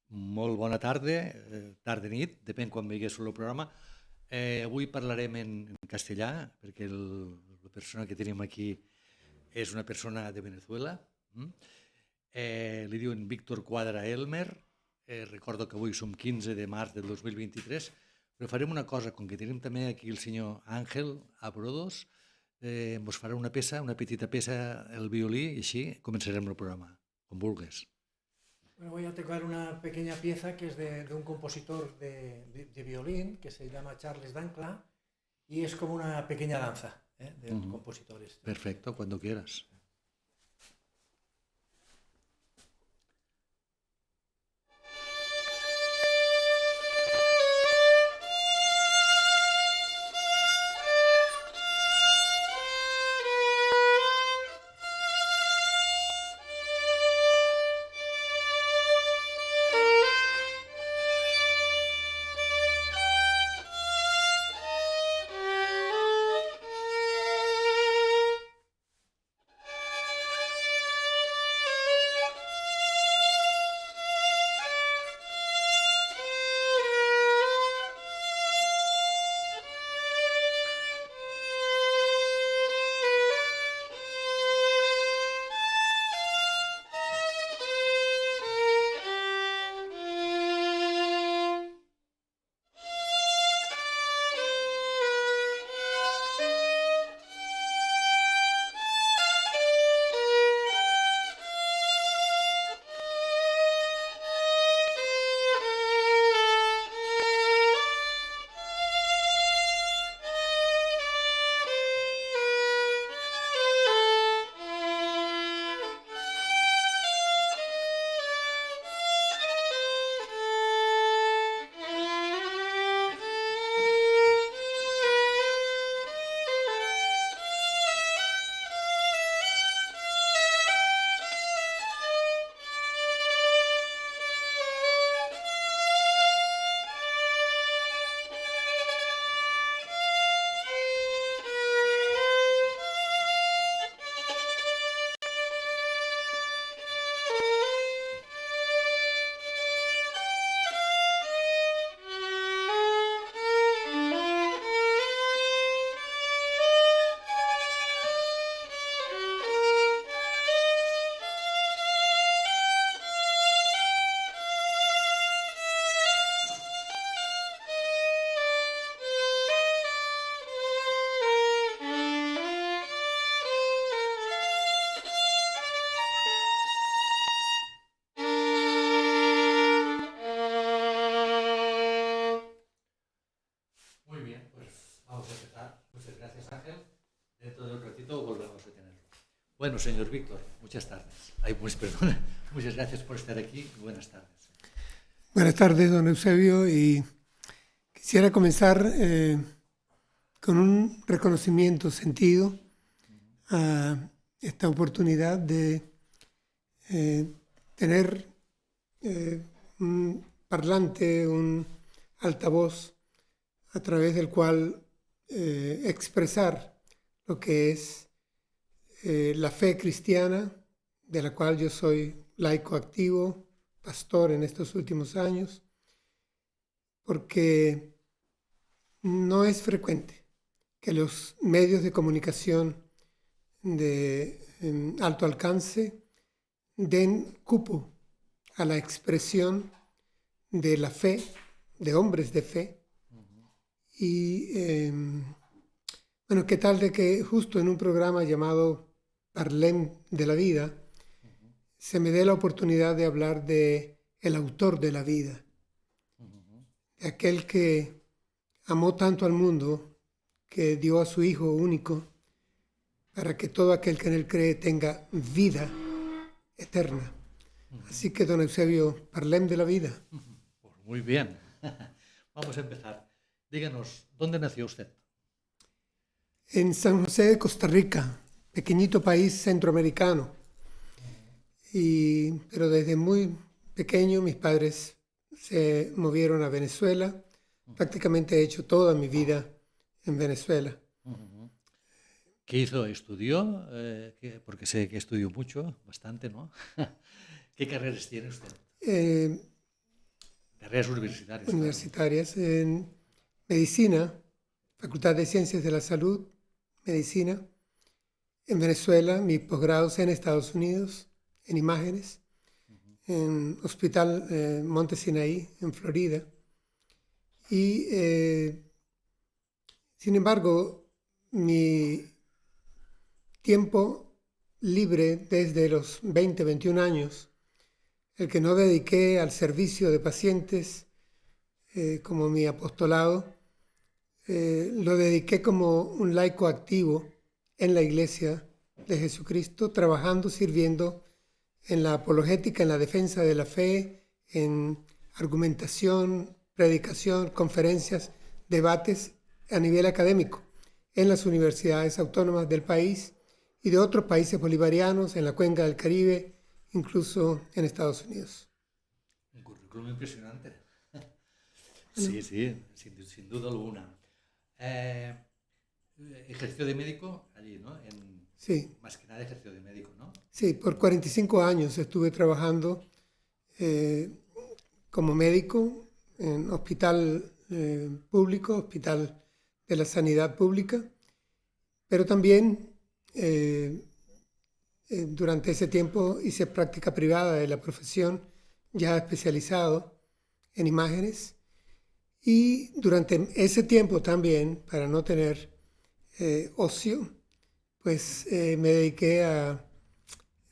Molt bona tarda, tarda-nit, depèn quan veigués el programa. Avui parlarem en castellà, perquè la persona que tenim aquí és una persona de Venezuela. Li diuen Víctor Quadra Elmer. Recordo que avui som 15 de març del 2023, però farem una cosa, com que tenim també aquí el senyor Àngel Abrodos, ens farà una peça, una petita peça, el violí, i així començarem el programa, com vulgues. Bueno, voy a tocar una pequeña pieza que es de un compositor de violín que se llama Charles Dankla y es como una pequeña danza de compositores. Perfecto, cuando quieras. Bueno, señor Víctor, muchas tardes. Ay, pues perdona, muchas gracias por estar aquí y buenas tardes. Buenas tardes, don Eusebio, y quisiera comenzar con un reconocimiento sentido a esta oportunidad de tener un parlante, un altavoz a través del cual expresar lo que es la fe cristiana, de la cual yo soy laico activo, pastor en estos últimos años, porque no es frecuente que los medios de comunicación de alto alcance den cupo a la expresión de la fe, de hombres de fe. Y bueno, ¿qué tal de que justo en un programa llamado Parlem de la vida se me dé la oportunidad de hablar de el autor de la vida, de aquel que amó tanto al mundo que dio a su Hijo único para que todo aquel que en él cree tenga vida eterna? Así que, don Eusebio, Parlem de la vida. Muy bien. Vamos a empezar. Díganos, ¿dónde nació usted? En San José de Costa Rica, pequeñito país centroamericano. Pero desde muy pequeño mis padres se movieron a Venezuela. Prácticamente he hecho toda mi vida en Venezuela. ¿Qué hizo? ¿Estudió? Porque sé que estudió mucho, bastante, ¿no? ¿Qué carreras tiene usted? carreras universitarias. universitarias en medicina, Facultad de Ciencias de la Salud, medicina. En Venezuela, mis posgrados en Estados Unidos, en imágenes, en Hospital Monte Sinaí, en Florida. Y, sin embargo, mi tiempo libre desde los 20, 21 años, el que no dediqué al servicio de pacientes como mi apostolado, lo dediqué como un laico activo en la Iglesia de Jesucristo, trabajando, sirviendo en la apologética, en la defensa de la fe, en argumentación, predicación, conferencias, debates a nivel académico en las universidades autónomas del país y de otros países bolivarianos, en la cuenca del Caribe, incluso en Estados Unidos. Un currículum impresionante. Sí, sí, sin duda alguna. Ejerció de médico allí, ¿no? Sí. Más que nada ejerció de médico, ¿no? Sí, por 45 años estuve trabajando como médico en hospital público, hospital de la sanidad pública, pero también durante ese tiempo hice práctica privada de la profesión, ya especializado en imágenes, y durante ese tiempo también, para no tener ocio, pues me dediqué a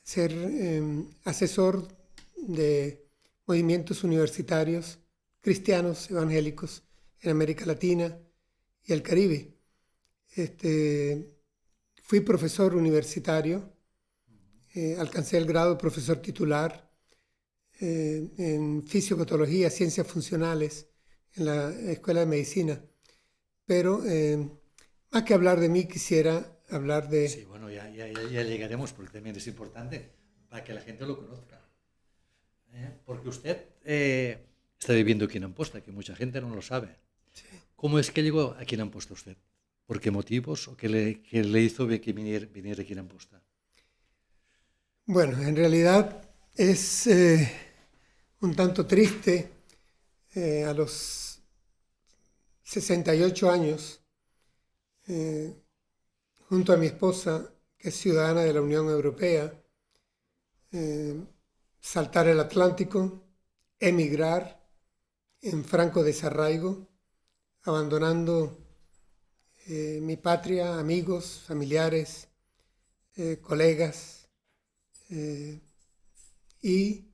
ser asesor de movimientos universitarios cristianos evangélicos en América Latina y el Caribe. Fui profesor universitario, alcancé el grado de profesor titular en fisiopatología, ciencias funcionales en la Escuela de Medicina. Pero más que hablar de mí, quisiera hablar de... Sí, bueno, ya llegaremos porque también es importante para que la gente lo conozca. Porque usted está viviendo aquí en Amposta, que mucha gente no lo sabe. Sí. ¿Cómo es que llegó aquí en Amposta usted? ¿Por qué motivos? ¿O qué le hizo que viniera aquí en Amposta? Bueno, en realidad es un tanto triste. A los 68 años, junto a mi esposa, que es ciudadana de la Unión Europea, saltar el Atlántico, emigrar en franco desarraigo, abandonando mi patria, amigos, familiares, colegas, y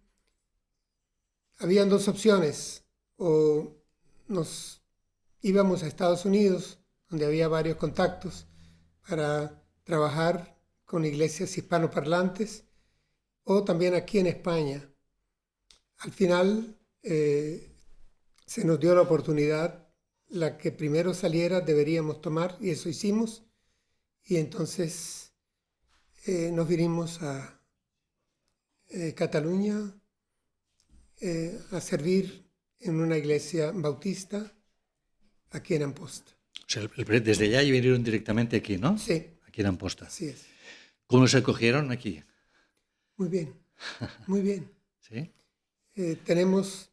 habían dos opciones: o nos íbamos a Estados Unidos, donde había varios contactos, para trabajar con iglesias hispanoparlantes, o también aquí en España. Al final se nos dio la oportunidad, la que primero saliera deberíamos tomar, y eso hicimos, y entonces nos vinimos a Cataluña a servir en una iglesia bautista aquí en Amposta. O sea, desde allá vinieron directamente aquí, ¿no? Sí. Aquí en Amposta. Así es. ¿Cómo se acogieron aquí? Muy bien, muy bien. ¿Sí? Tenemos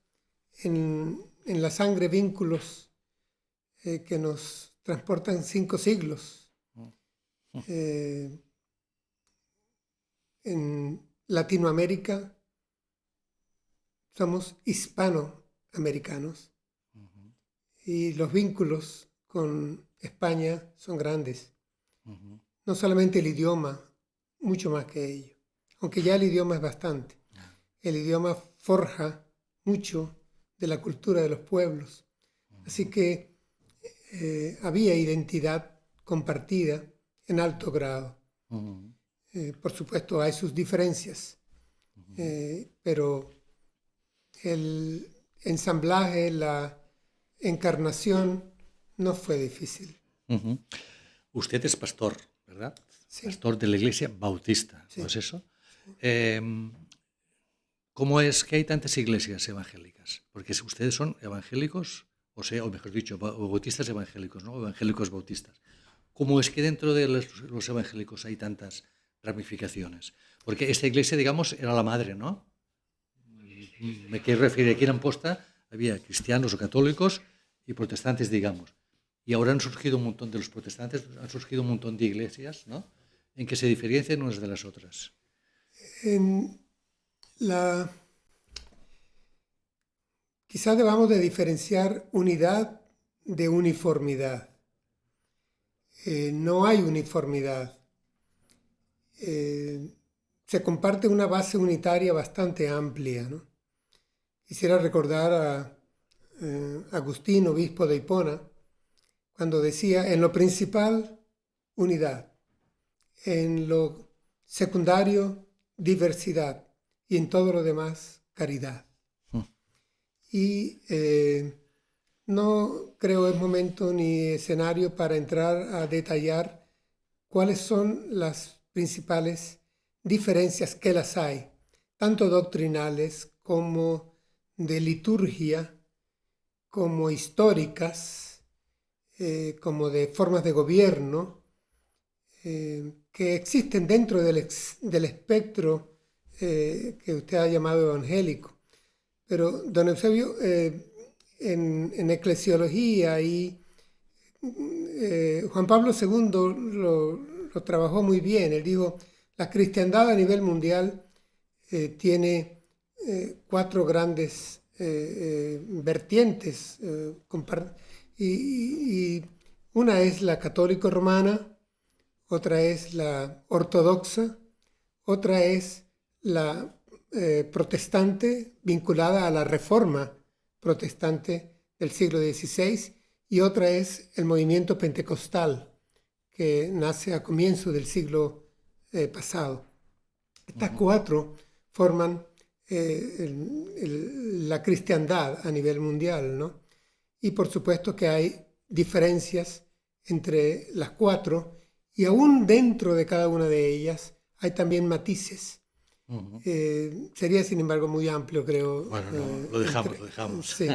en la sangre vínculos que nos transportan 5 siglos. En Latinoamérica somos hispanoamericanos y los vínculos con España son grandes. No solamente el idioma, mucho más que ello. Aunque ya el idioma es bastante. El idioma forja mucho de la cultura de los pueblos. Así que había identidad compartida en alto grado. Por supuesto hay sus diferencias, pero el ensamblaje, la encarnación no fue difícil. Usted es pastor, ¿verdad? Sí. Pastor de la Iglesia Bautista, Sí. ¿no es eso? ¿Cómo es que hay tantas iglesias evangélicas? Porque ustedes son evangélicos, o mejor dicho, bautistas evangélicos, ¿no? Evangélicos bautistas. ¿Cómo es que dentro de los evangélicos hay tantas ramificaciones? Porque esta iglesia, digamos, era la madre, ¿no? Me quiero referir aquí en Amposta había cristianos o católicos y protestantes, digamos. Y ahora han surgido un montón de los protestantes, han surgido un montón de iglesias, ¿no? En que se diferencian unas de las otras. Quizás debamos de diferenciar unidad de uniformidad. No hay uniformidad. Se comparte una base unitaria bastante amplia, ¿no? Quisiera recordar a Agustín, obispo de Hipona, cuando decía, en lo principal, unidad, en lo secundario, diversidad, y en todo lo demás, caridad. Y no creo es momento ni escenario para entrar a detallar cuáles son las principales diferencias que las hay, tanto doctrinales como de liturgia, como históricas, como de formas de gobierno, que existen dentro del espectro que usted ha llamado evangélico. Pero, don Eusebio, en eclesiología y Juan Pablo II lo trabajó muy bien. Él dijo, la cristiandad a nivel mundial tiene 4 grandes vertientes, y una es la católico-romana, otra es la ortodoxa, otra es la protestante vinculada a la reforma protestante del siglo XVI, y otra es el movimiento pentecostal que nace a comienzos del siglo pasado. Estas 4 forman la cristiandad a nivel mundial, ¿no? Y por supuesto que hay diferencias entre las 4, y aún dentro de cada una de ellas hay también matices. Sería, sin embargo, muy amplio, creo. Bueno, no, lo dejamos. Sí.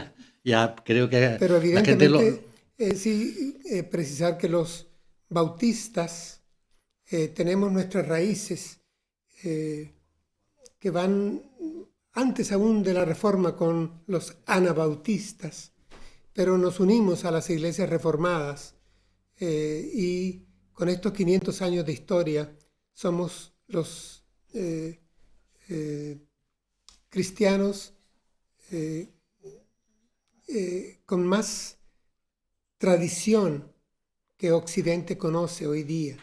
Ya creo que Pero evidentemente, la gente sí, precisar que los bautistas tenemos nuestras raíces que van antes aún de la Reforma con los anabautistas, pero nos unimos a las iglesias reformadas y con estos 500 años de historia somos los cristianos con más tradición que Occidente conoce hoy día.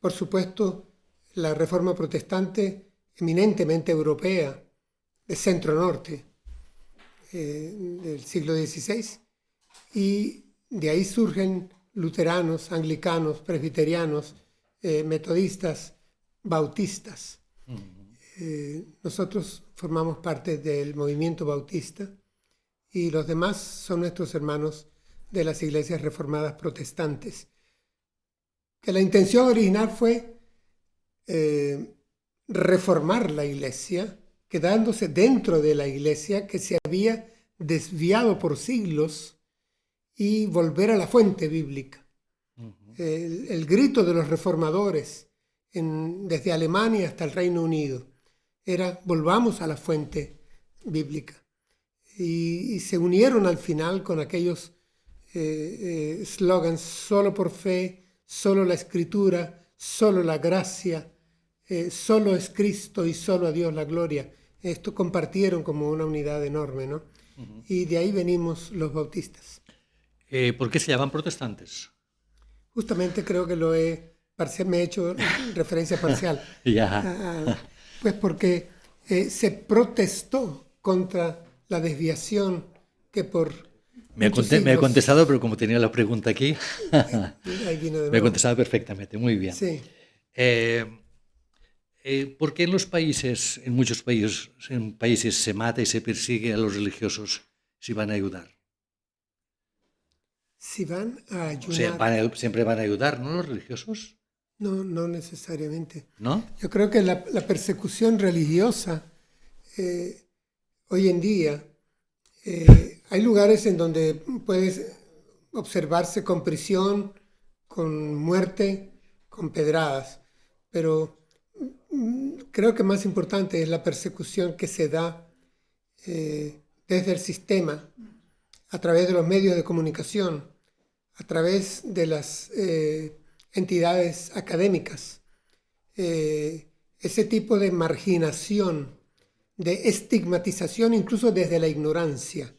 Por supuesto, la Reforma Protestante, eminentemente europea, de centro-norte, del siglo XVI, y de ahí surgen luteranos, anglicanos, presbiterianos, metodistas, bautistas. Nosotros formamos parte del movimiento bautista y los demás son nuestros hermanos de las iglesias reformadas protestantes. Que la intención original fue reformar la iglesia, quedándose dentro de la iglesia que se había desviado por siglos, y volver a la fuente bíblica. El grito de los reformadores desde Alemania hasta el Reino Unido era: volvamos a la fuente bíblica. Y se unieron al final con aquellos slogans: solo por fe, solo la Escritura, solo la gracia, solo es Cristo y solo a Dios la gloria. Esto compartieron como una unidad enorme, ¿no? Y de ahí venimos los bautistas. ¿Por qué se llaman protestantes? Justamente creo que me he hecho referencia parcial. Pues porque se protestó contra la desviación que por me he contestado, pero como tenía la pregunta aquí, me he contestado perfectamente, muy bien. Sí. ¿Por qué en muchos países se mata y se persigue a los religiosos si van a ayudar? Si van a ayudar. O sea, siempre van a ayudar, ¿no? Los religiosos. No, no necesariamente. ¿No? Yo creo que la persecución religiosa hoy en día, hay lugares en donde puedes observarse con prisión, con muerte, con pedradas, pero creo que más importante es la persecución que se da desde el sistema, a través de los medios de comunicación, a través de las entidades académicas, ese tipo de marginación, de estigmatización incluso desde la ignorancia,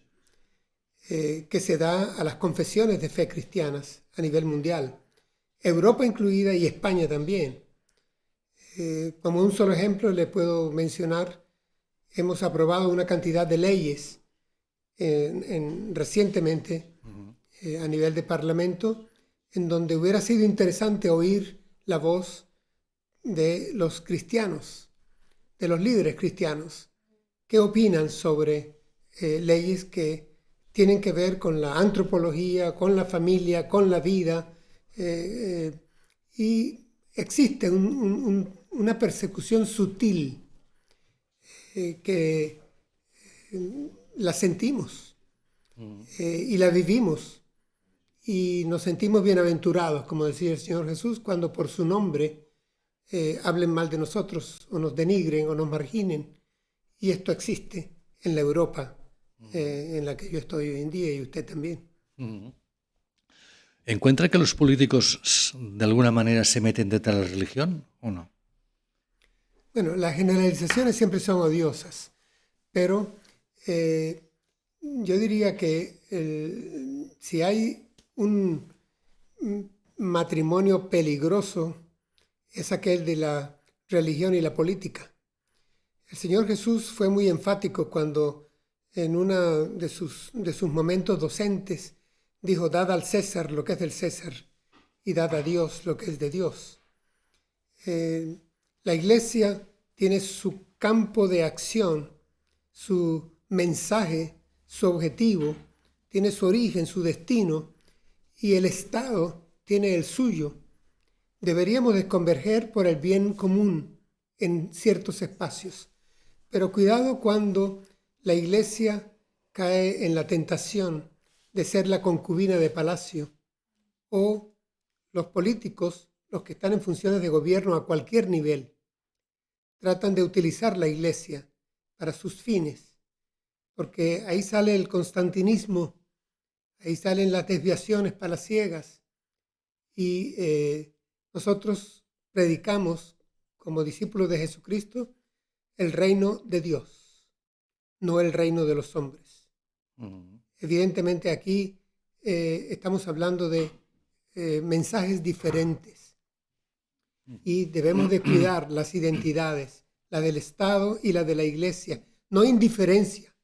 que se da a las confesiones de fe cristianas a nivel mundial, Europa incluida y España también. Como un solo ejemplo le puedo mencionar, hemos aprobado una cantidad de leyes recientemente a nivel de Parlamento, en donde hubiera sido interesante oír la voz de los cristianos, de los líderes cristianos. ¿Qué opinan sobre leyes que tienen que ver con la antropología, con la familia, con la vida? Y existe una persecución sutil que la sentimos y la vivimos. Y nos sentimos bienaventurados, como decía el Señor Jesús, cuando por su nombre hablen mal de nosotros, o nos denigren, o nos marginen. Y esto existe en la Europa en la que yo estoy hoy en día, y usted también. ¿Encuentra que los políticos de alguna manera se meten detrás de la religión o no? Bueno, las generalizaciones siempre son odiosas, pero yo diría que si hay un matrimonio peligroso, es aquel de la religión y la política. El Señor Jesús fue muy enfático cuando en uno de sus momentos docentes dijo: dad al César lo que es del César y dad a Dios lo que es de Dios. La Iglesia tiene su campo de acción, su mensaje, su objetivo, tiene su origen, su destino, y el Estado tiene el suyo. Deberíamos de converger por el bien común en ciertos espacios, pero cuidado cuando la Iglesia cae en la tentación de ser la concubina de palacio, o los políticos, los que están en funciones de gobierno a cualquier nivel, tratan de utilizar la Iglesia para sus fines, porque ahí sale el constantinismo, ahí salen las desviaciones palaciegas, y nosotros predicamos como discípulos de Jesucristo el reino de Dios, no el reino de los hombres. Evidentemente aquí estamos hablando de mensajes diferentes, y debemos de cuidar las identidades, la del Estado y la de la Iglesia, no indiferencia,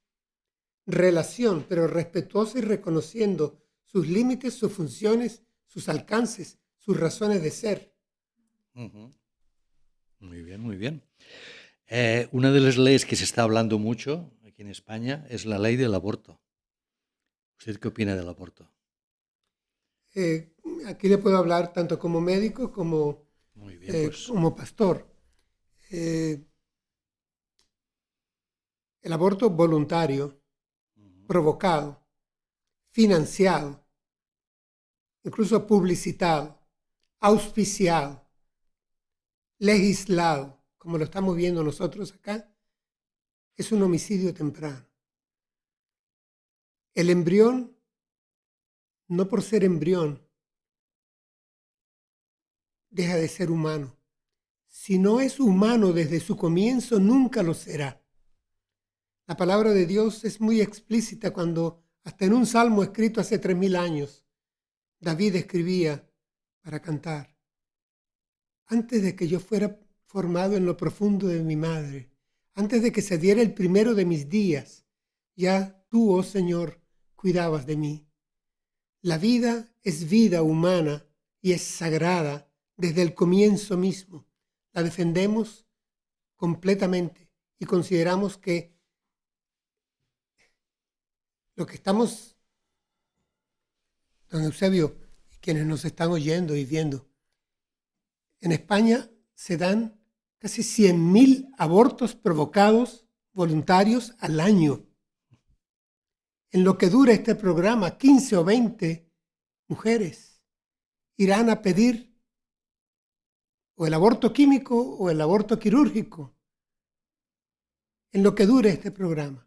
relación, pero respetuosa y reconociendo sus límites, sus funciones, sus alcances, sus razones de ser. Muy bien, muy bien. Una de las leyes que se está hablando mucho aquí en España es la ley del aborto. ¿Usted qué opina del aborto? Aquí le puedo hablar tanto como médico como, Muy bien, pues. como pastor. El aborto voluntario, provocado, financiado, incluso publicitado, auspiciado, legislado, como lo estamos viendo nosotros acá, es un homicidio temprano. El embrión, no por ser embrión, deja de ser humano. Si no es humano desde su comienzo, nunca lo será. La palabra de Dios es muy explícita cuando, hasta en un salmo escrito hace 3000 años, David escribía para cantar: antes de que yo fuera formado en lo profundo de mi madre, antes de que se diera el primero de mis días, ya tú, oh Señor, cuidabas de mí. La vida es vida humana y es sagrada desde el comienzo mismo. La defendemos completamente y consideramos que lo que estamos, don Eusebio, y quienes nos están oyendo y viendo, en España se dan casi 100.000 abortos provocados voluntarios al año. En lo que dura este programa, 15 o 20 mujeres irán a pedir o el aborto químico o el aborto quirúrgico. En lo que dure este programa.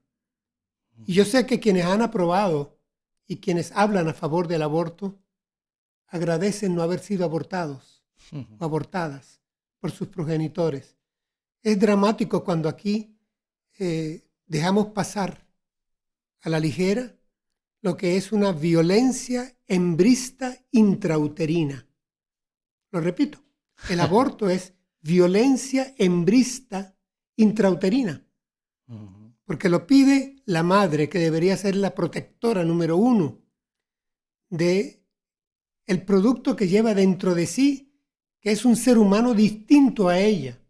Y yo sé que quienes han aprobado y quienes hablan a favor del aborto agradecen no haber sido abortados o abortadas por sus progenitores. Es dramático cuando aquí dejamos pasar a la ligera lo que es una violencia hembrista intrauterina. Lo repito, el aborto es violencia hembrista intrauterina, porque lo pide la madre, que debería ser la protectora número uno de el producto que lleva dentro de sí, que es un ser humano distinto a ella.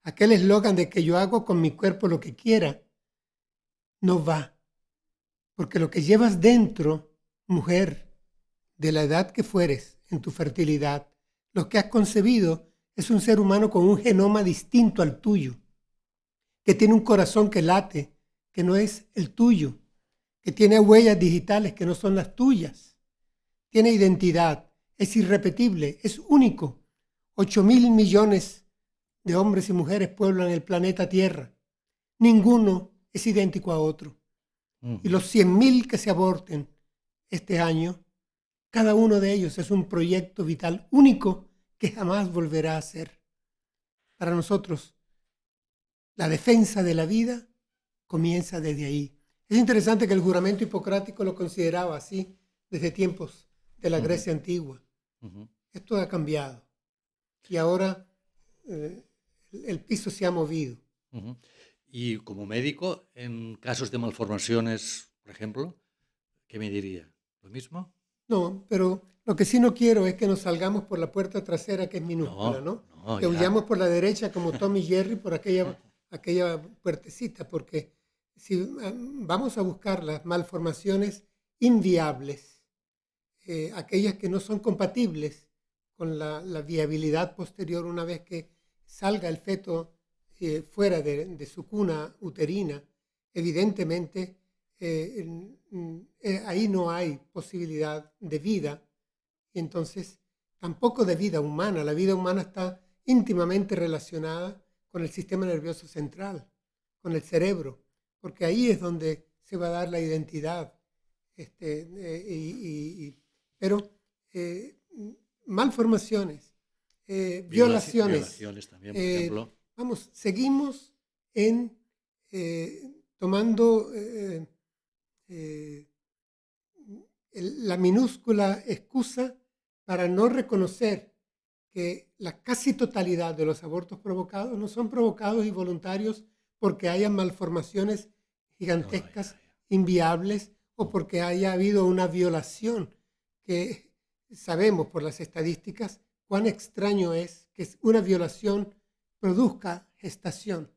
Aquel eslogan de que yo hago con mi cuerpo lo que quiera, no va. Porque lo que llevas dentro, mujer, de la edad que fueres, en tu fertilidad, lo que has concebido es un ser humano con un genoma distinto al tuyo, que tiene un corazón que late, que no es el tuyo, que tiene huellas digitales que no son las tuyas, tiene identidad, es irrepetible, es único. 8.000 millones de hombres y mujeres pueblan el planeta Tierra. Ninguno es idéntico a otro. Y los 100.000 que se aborten este año, cada uno de ellos es un proyecto vital único que jamás volverá a ser. Para nosotros, la defensa de la vida comienza desde ahí. Es interesante que el juramento hipocrático lo consideraba así desde tiempos de la Grecia antigua. Esto ha cambiado y ahora el piso se ha movido. Y como médico, en casos de malformaciones, por ejemplo, ¿qué me diría? ¿Lo mismo? No, pero lo que sí no quiero es que nos salgamos por la puerta trasera, que es minúscula, ¿no? Que huyamos por la derecha como Tom y Jerry por aquella puertecita, porque si vamos a buscar las malformaciones inviables, aquellas que no son compatibles con la viabilidad posterior una vez que salga el feto fuera de su cuna uterina, evidentemente ahí no hay posibilidad de vida, y entonces tampoco de vida humana. La vida humana está íntimamente relacionada con el sistema nervioso central, con el cerebro, porque ahí es donde se va a dar la identidad. Pero malformaciones, violaciones también, por ejemplo. Vamos, seguimos tomando la minúscula excusa para no reconocer que la casi totalidad de los abortos provocados no son provocados y voluntarios porque haya malformaciones gigantescas, inviables, o porque haya habido una violación, que sabemos por las estadísticas cuán extraño es que una violación produzca gestación,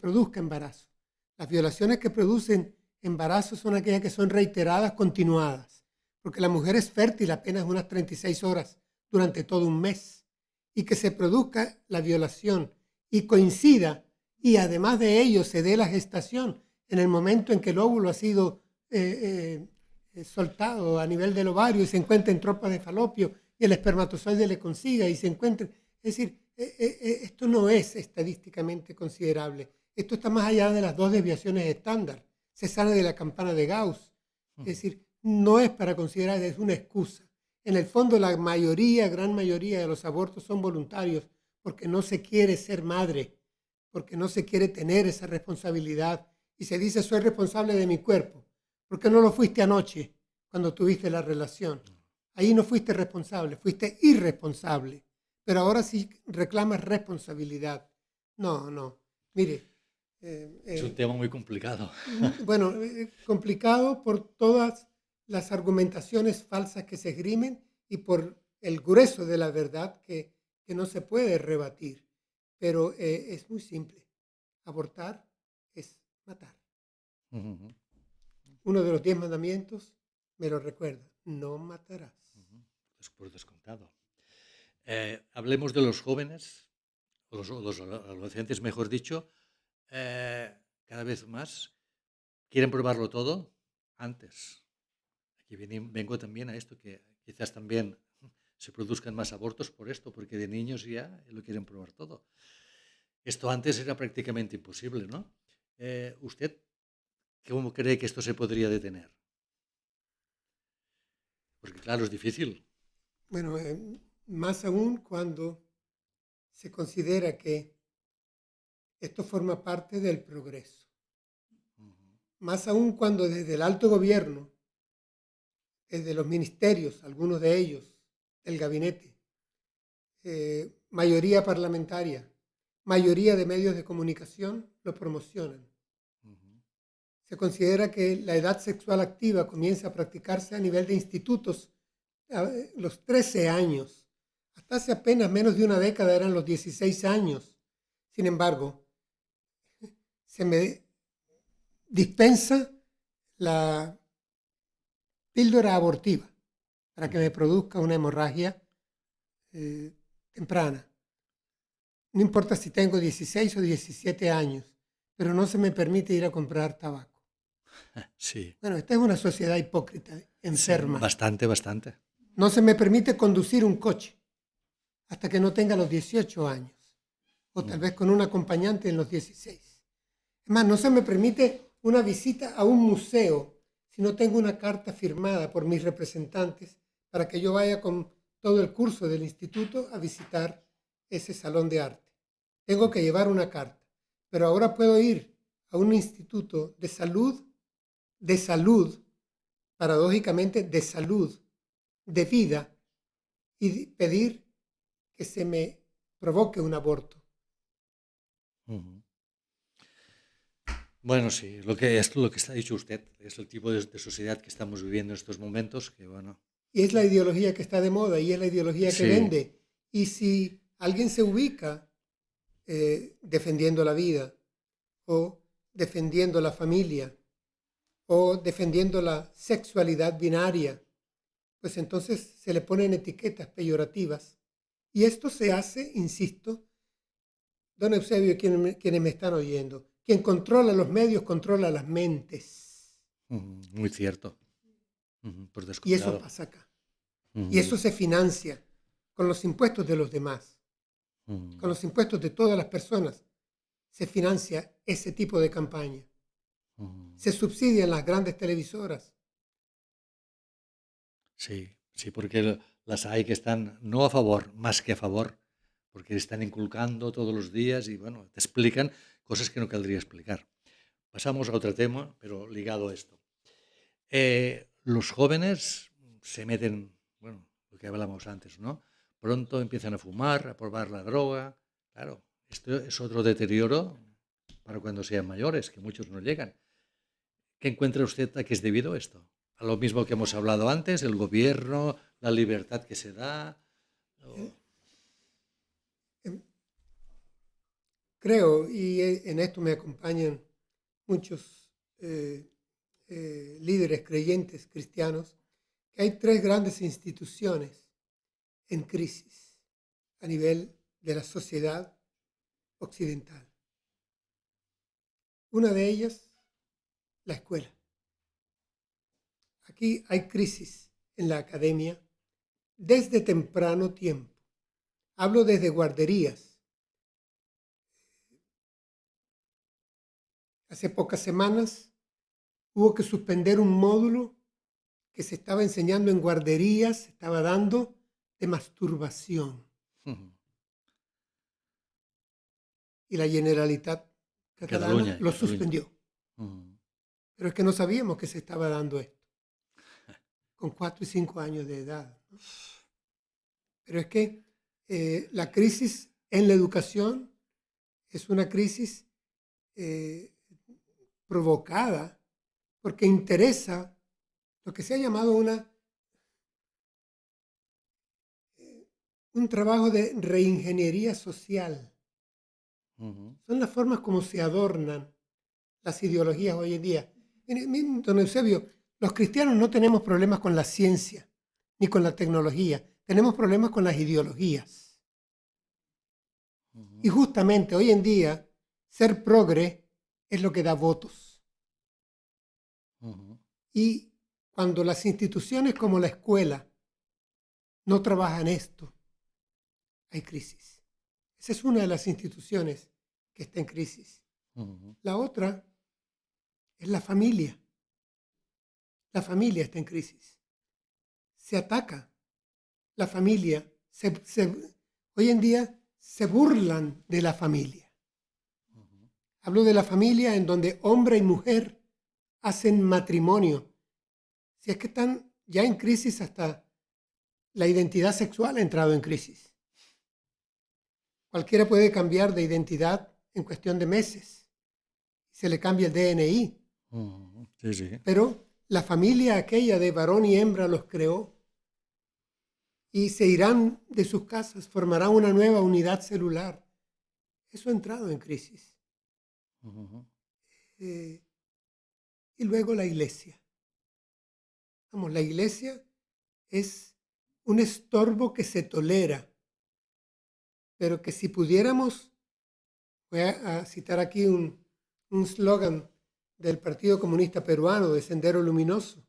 produzca embarazo. Las violaciones que producen embarazo son aquellas que son reiteradas, continuadas, porque la mujer es fértil apenas unas 36 horas durante todo un mes, y que se produzca la violación y coincida, y además de ello se dé la gestación en el momento en que el óvulo ha sido soltado a nivel del ovario y se encuentra en trompa de falopio y el espermatozoide le consiga y se encuentre. Es decir, esto no es estadísticamente considerable. Esto está más allá de las dos desviaciones estándar. Se sale de la campana de Gauss. Es decir, no es para considerar, es una excusa. En el fondo, la mayoría, gran mayoría de los abortos son voluntarios porque no se quiere ser madre, porque no se quiere tener esa responsabilidad. Y se dice, soy responsable de mi cuerpo. ¿Por qué no lo fuiste anoche cuando tuviste la relación? Ahí no fuiste responsable, fuiste irresponsable. Pero ahora sí reclamas responsabilidad. No. Mire. Es un tema muy complicado. Bueno, complicado por todas las argumentaciones falsas que se esgrimen y por el grueso de la verdad que no se puede rebatir. Pero es muy simple. Abortar es matar. Uno de los 10 mandamientos me lo recuerda. No matarás. Por descontado. Hablemos de los jóvenes, o los adolescentes, mejor dicho. Cada vez más quieren probarlo todo antes. Aquí vengo también a esto, que quizás también se produzcan más abortos por esto, porque de niños ya lo quieren probar todo. Esto antes era prácticamente imposible, ¿no? ¿Usted ¿cómo cree que esto se podría detener? Porque claro, es difícil. Bueno, más aún cuando se considera que esto forma parte del progreso. Más aún cuando desde el alto gobierno, desde los ministerios, algunos de ellos, el gabinete, mayoría parlamentaria, mayoría de medios de comunicación lo promocionan. Se considera que la edad sexual activa comienza a practicarse a nivel de institutos a los 13 años. Hasta hace apenas menos de una década eran los 16 años. Sin embargo, se me dispensa la píldora abortiva para que me produzca una hemorragia temprana. No importa si tengo 16 o 17 años, pero no se me permite ir a comprar tabaco. Sí. Bueno, esta es una sociedad hipócrita, enferma. Sí, bastante, bastante. No se me permite conducir un coche hasta que no tenga los 18 años, o tal vez con un acompañante en los 16. Es más, no se me permite una visita a un museo si no tengo una carta firmada por mis representantes para que yo vaya con todo el curso del instituto a visitar ese salón de arte. Tengo que llevar una carta, pero ahora puedo ir a un instituto de salud, paradójicamente de salud, de vida, y pedir que se me provoque un aborto. Bueno, sí, lo que está dicho usted es el tipo de sociedad que estamos viviendo en estos momentos, que bueno. Y es la ideología que está de moda y es la ideología que Sí. vende. Y si alguien se ubica defendiendo la vida o defendiendo la familia o defendiendo la sexualidad binaria, pues entonces se le ponen etiquetas peyorativas. Y esto se hace, insisto, don Eusebio y quienes me están oyendo, quien controla los medios controla las mentes. Muy cierto. Por Y descontado. eso pasa acá. Y eso se financia con los impuestos de los demás, con los impuestos de todas las personas. Se financia ese tipo de campaña. Se subsidian las grandes televisoras. Sí, sí, porque las hay que están no a favor, más que a favor, porque están inculcando todos los días y bueno, te explican cosas que no caldría explicar. Pasamos a otro tema, pero ligado a esto. Los jóvenes se meten, bueno, lo que hablamos antes, ¿no? Pronto empiezan a fumar, a probar la droga. Claro, esto es otro deterioro para cuando sean mayores, que muchos no llegan. ¿Qué encuentra usted a qué es debido esto? A lo mismo que hemos hablado antes, el gobierno, la libertad que se da. Creo, y en esto me acompañan muchos líderes creyentes cristianos, que hay tres grandes instituciones en crisis a nivel de la sociedad occidental. Una de ellas, la escuela. Aquí hay crisis en la academia desde temprano tiempo. Hablo desde guarderías. Hace pocas semanas hubo que suspender un módulo que se estaba enseñando en guarderías, se estaba dando de masturbación. Y la Generalitat catalana lo suspendió. Pero es que no sabíamos que se estaba dando esto, con 4 y 5 años de edad, ¿no? Pero es que la crisis en la educación es una crisis provocada porque interesa lo que se ha llamado un trabajo de reingeniería social. Son las formas como se adornan las ideologías hoy en día. Mire, don Eusebio, los cristianos no tenemos problemas con la ciencia ni con la tecnología, tenemos problemas con las ideologías. Y justamente hoy en día, ser progre es lo que da votos. Y cuando las instituciones como la escuela no trabajan esto, hay crisis. Esa es una de las instituciones que está en crisis. La otra es la familia. La familia está en crisis. Se ataca la familia. Hoy en día se burlan de la familia. Hablo de la familia en donde hombre y mujer hacen matrimonio. Si es que están ya en crisis, hasta la identidad sexual ha entrado en crisis. Cualquiera puede cambiar de identidad en cuestión de meses. Se le cambia el DNI. Sí, sí. Pero la familia aquella de varón y hembra los creó y se irán de sus casas, formarán una nueva unidad celular. Eso ha entrado en crisis. Y luego la iglesia. Vamos, la iglesia es un estorbo que se tolera, pero que si pudiéramos, voy a citar aquí un slogan del Partido Comunista Peruano, de Sendero Luminoso,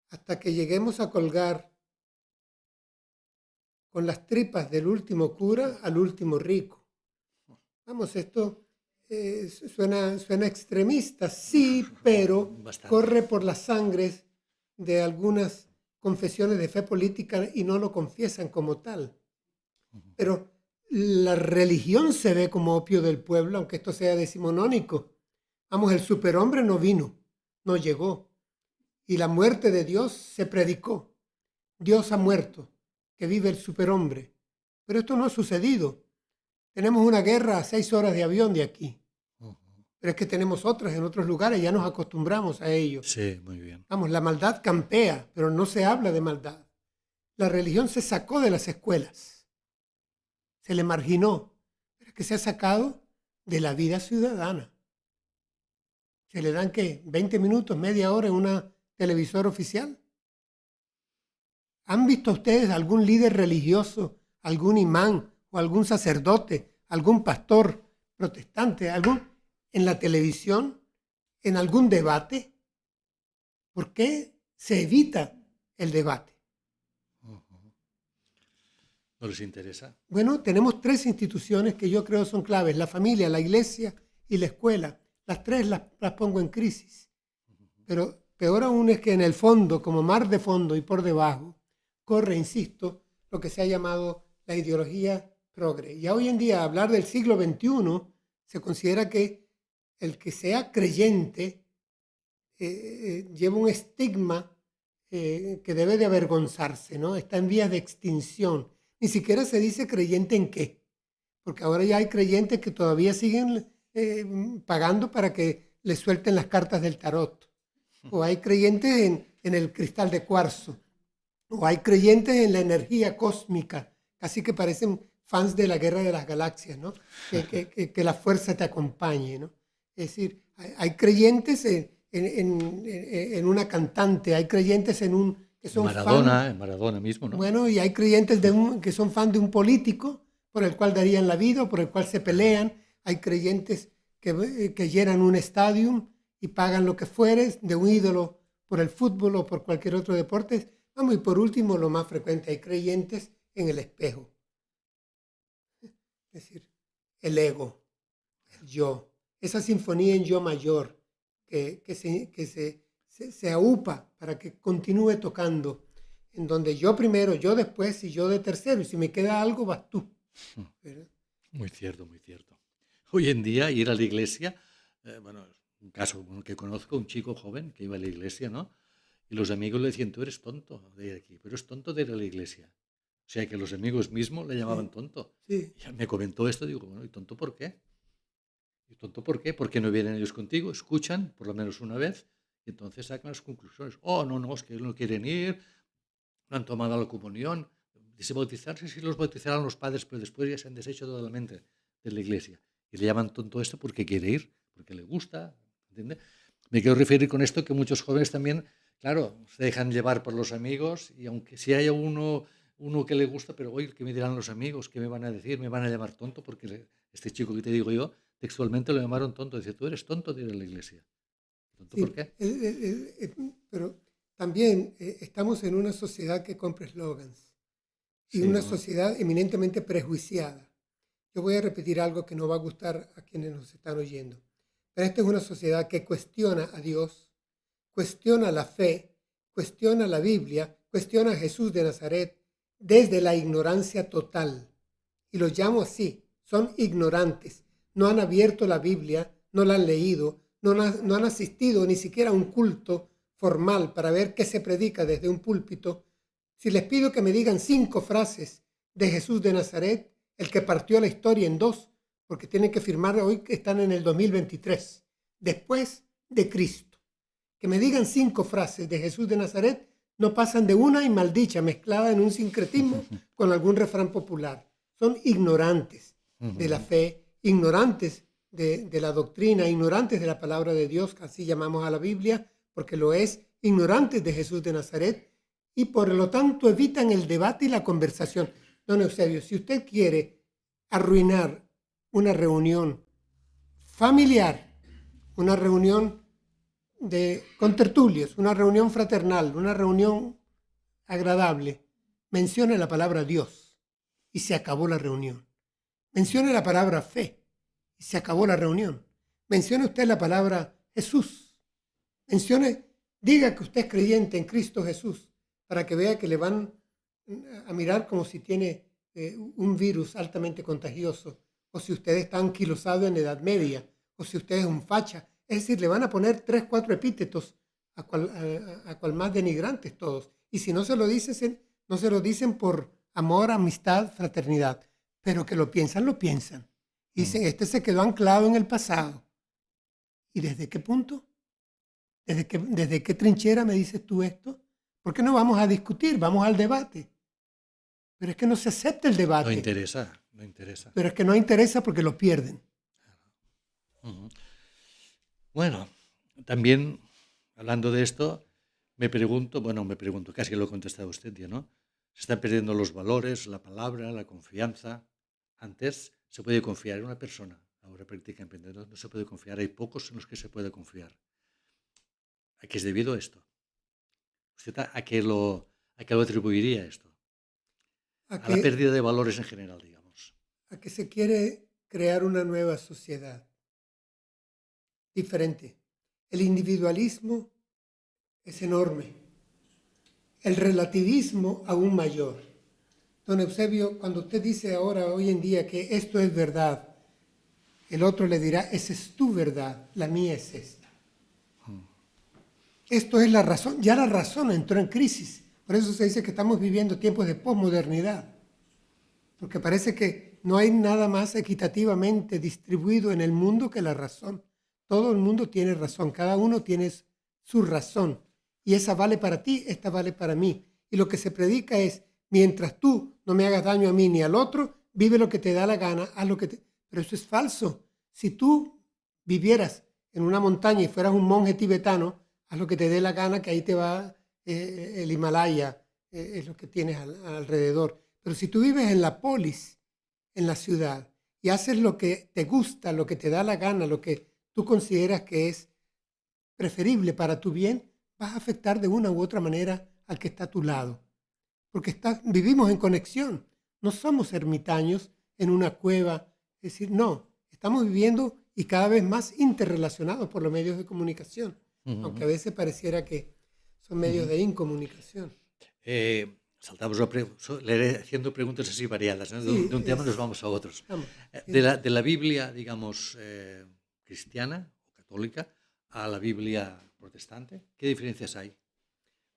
hasta que lleguemos a colgar con las tripas del último cura al último rico. Vamos, esto suena extremista, sí, pero Bastante. corre por las sangres de algunas confesiones de fe política y no lo confiesan como tal. Pero la religión se ve como opio del pueblo, aunque esto sea decimonónico. Vamos, el superhombre no vino, no llegó. Y la muerte de Dios se predicó. Dios ha muerto, que vive el superhombre. Pero esto no ha sucedido. Tenemos una guerra a 6 horas de avión de aquí. Pero es que tenemos otras en otros lugares, ya nos acostumbramos a ello. Sí, muy bien. Vamos, la maldad campea, pero no se habla de maldad. La religión se sacó de las escuelas. Se le marginó. Pero es que se ha sacado de la vida ciudadana. Se le dan, ¿qué? 20 minutos, media hora en una televisora oficial. ¿Han visto ustedes algún líder religioso, algún imán o algún sacerdote, algún pastor protestante, en la televisión, en algún debate? ¿Por qué se evita el debate? ¿No les interesa? Bueno, tenemos 3 instituciones que yo creo son claves: la familia, la iglesia y la escuela. Las 3 las pongo en crisis. Pero peor aún es que en el fondo, como mar de fondo y por debajo, corre, insisto, lo que se ha llamado la ideología progre. Ya hoy en día, hablar del siglo XXI, se considera que el que sea creyente lleva un estigma que debe de avergonzarse, ¿no? Está en vías de extinción. Ni siquiera se dice creyente en qué, porque ahora ya hay creyentes que todavía siguen pagando para que les suelten las cartas del tarot. O hay creyentes en el cristal de cuarzo. O hay creyentes en la energía cósmica, casi que parecen fans de la Guerra de las Galaxias, ¿no? Que la fuerza te acompañe, ¿no? Es decir, hay creyentes en una cantante, hay creyentes que son Maradona, en Maradona mismo, ¿no? Bueno, y hay creyentes que son fan de un político por el cual darían la vida o por el cual se pelean. Hay creyentes que llenan un estadio y pagan lo que fuere de un ídolo por el fútbol o por cualquier otro deporte. Vamos, y por último, lo más frecuente, hay creyentes en el espejo. Es decir, el ego, el yo, esa sinfonía en yo mayor que se aupa para que continúe tocando, en donde yo primero, yo después y yo de tercero, y si me queda algo, vas tú. ¿Verdad? Muy cierto, muy cierto. Hoy en día ir a la iglesia, bueno, un caso que conozco, un chico joven que iba a la iglesia, ¿no? Y los amigos le decían, tú eres tonto de ir aquí, pero es tonto de ir a la iglesia. O sea que los amigos mismos le llamaban tonto. Sí. Y me comentó esto, digo, bueno, ¿y tonto por qué? ¿Y tonto por qué? ¿Por qué no vienen ellos contigo? Escuchan por lo menos una vez y entonces sacan las conclusiones. Oh, no, es que no quieren ir, no han tomado la comunión. Dice, bautizarse si los bautizarán los padres, pero después ya se han deshecho totalmente de la iglesia. Y le llaman tonto esto porque quiere ir, porque le gusta, ¿entiendes? Me quiero referir con esto que muchos jóvenes también, claro, se dejan llevar por los amigos y aunque si haya uno que le gusta, pero oye, ¿qué me dirán los amigos? ¿Qué me van a decir? ¿Me van a llamar tonto? Porque este chico que te digo yo, textualmente lo llamaron tonto. Dice, tú eres tonto de ir a la iglesia. ¿Tonto Sí, por qué? pero también estamos en una sociedad que compra eslogans y Sí, una ¿no? sociedad eminentemente prejuiciada. Yo voy a repetir algo que no va a gustar a quienes nos están oyendo, Pero esta es una sociedad que cuestiona a Dios, cuestiona la fe, cuestiona la Biblia, cuestiona a Jesús de Nazaret desde la ignorancia total. Y los llamo así, son ignorantes. No han abierto la Biblia, no la han leído, no han asistido ni siquiera a un culto formal para ver qué se predica desde un púlpito. Si les pido que me digan 5 frases de Jesús de Nazaret, el que partió la historia en 2, porque tienen que firmar hoy que están en el 2023, después de Cristo. Que me digan 5 frases de Jesús de Nazaret, no pasan de una y maldicha mezclada en un sincretismo con algún refrán popular. Son ignorantes de la fe, ignorantes de la doctrina, ignorantes de la palabra de Dios, así llamamos a la Biblia, porque lo es, ignorantes de Jesús de Nazaret, y por lo tanto evitan el debate y la conversación. Don Eusebio, si usted quiere arruinar una reunión familiar, una reunión con tertulios, una reunión fraternal, una reunión agradable, mencione la palabra Dios y se acabó la reunión. Mencione la palabra fe y se acabó la reunión. Mencione usted la palabra Jesús. Diga que usted es creyente en Cristo Jesús para que vea que le van a mirar como si tiene un virus altamente contagioso, o si usted está anquilosado en Edad Media, o si usted es un facha. Es decir, le van a poner 3, 4 epítetos a cual más denigrantes todos. Y si no se lo dicen por amor, amistad, fraternidad. Pero que lo piensan, lo piensan. Y dicen, este se quedó anclado en el pasado. ¿Y desde qué punto? ¿Desde qué trinchera me dices tú esto? ¿Por qué no vamos a discutir? Vamos al debate. Pero es que no se acepta el debate. No interesa. Pero es que no interesa porque lo pierden. Bueno, también hablando de esto, me pregunto, casi lo ha contestado usted ya, ¿no? Se están perdiendo los valores, la palabra, la confianza. Antes se puede confiar en una persona, ahora prácticamente no se puede confiar. Hay pocos en los que se puede confiar. ¿A qué es debido esto? ¿Usted a qué lo atribuiría esto? A la pérdida de valores en general, digamos. A que se quiere crear una nueva sociedad diferente. El individualismo es enorme. El relativismo aún mayor. Don Eusebio, cuando usted dice ahora, hoy en día, que esto es verdad, el otro le dirá, esa es tu verdad, la mía es esta. Esto es la razón. Ya la razón entró en crisis. Por eso se dice que estamos viviendo tiempos de posmodernidad. Porque parece que no hay nada más equitativamente distribuido en el mundo que la razón. Todo el mundo tiene razón. Cada uno tiene su razón. Y esa vale para ti, esta vale para mí. Y lo que se predica es, mientras tú no me hagas daño a mí ni al otro, vive lo que te da la gana, haz lo que te... Pero eso es falso. Si tú vivieras en una montaña y fueras un monje tibetano, haz lo que te dé la gana, que ahí te va el Himalaya, es lo que tienes alrededor. Pero si tú vives en la polis, en la ciudad, y haces lo que te gusta, lo que te da la gana, lo que tú consideras que es preferible para tu bien, vas a afectar de una u otra manera al que está a tu lado. Porque vivimos en conexión. No somos ermitaños en una cueva. Es decir, no, estamos viviendo y cada vez más interrelacionados por los medios de comunicación. Aunque a veces pareciera que son medios de incomunicación. Saltamos haciendo preguntas así variadas, ¿no? Sí, de un tema nos vamos a otros. Vamos. De la Biblia, digamos, cristiana o católica a la Biblia protestante, ¿qué diferencias hay?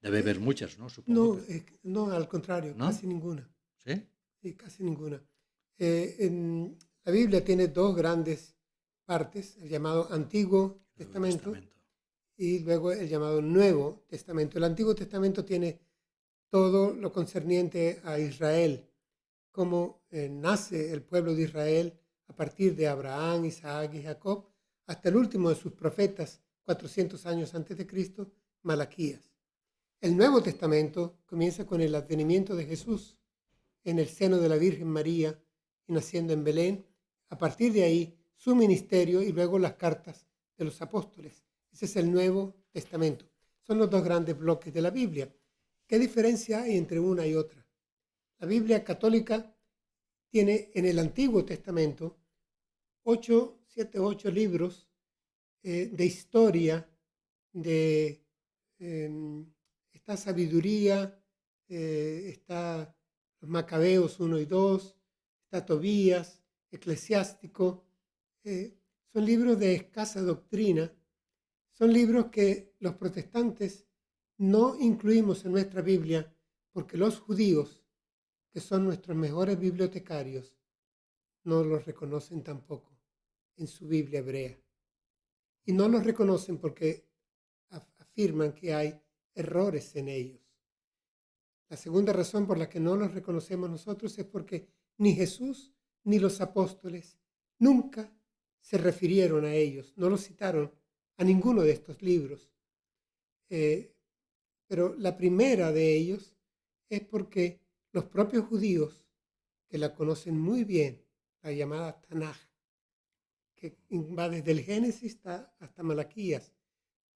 Debe haber muchas, ¿no? Supongo. No, al contrario, ¿No? casi ninguna. ¿Sí? Sí, casi ninguna. La Biblia tiene 2 grandes partes, el llamado Antiguo Testamento y luego el llamado Nuevo Testamento. El Antiguo Testamento tiene todo lo concerniente a Israel, cómo nace el pueblo de Israel a partir de Abraham, Isaac y Jacob, hasta el último de sus profetas, 400 años antes de Cristo, Malaquías. El Nuevo Testamento comienza con el advenimiento de Jesús en el seno de la Virgen María y naciendo en Belén. A partir de ahí, su ministerio y luego las cartas de los apóstoles. Ese es el Nuevo Testamento. Son los 2 grandes bloques de la Biblia. ¿Qué diferencia hay entre una y otra? La Biblia católica tiene en el Antiguo Testamento 8 libros de historia, de esta sabiduría, está los Macabeos 1 y 2, está Tobías, Eclesiástico. Son libros de escasa doctrina, son libros que los protestantes no incluimos en nuestra Biblia porque los judíos, que son nuestros mejores bibliotecarios, no los reconocen tampoco en su Biblia hebrea. Y no los reconocen porque afirman que hay errores en ellos. La segunda razón por la que no los reconocemos nosotros es porque ni Jesús ni los apóstoles nunca se refirieron a ellos, no los citaron a ninguno de estos libros. Pero la primera de ellos es porque los propios judíos, que la conocen muy bien, la llamada Tanaj, que va desde el Génesis hasta Malaquías,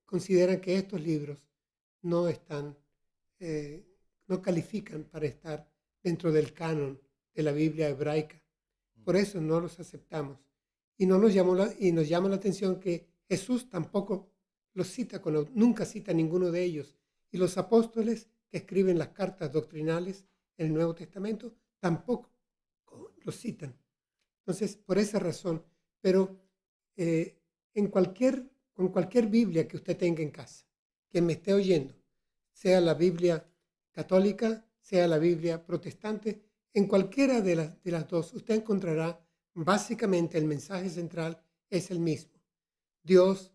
consideran que estos libros no están, no califican para estar dentro del canon de la Biblia hebraica. Por eso no los aceptamos. Y nos llama la atención que Jesús tampoco los cita, nunca cita a ninguno de ellos. Y los apóstoles que escriben las cartas doctrinales en el Nuevo Testamento tampoco los citan. Entonces, por esa razón, pero con cualquier Biblia que usted tenga en casa, que me esté oyendo, sea la Biblia católica, sea la Biblia protestante, en cualquiera de las dos, usted encontrará básicamente el mensaje central es el mismo. Dios,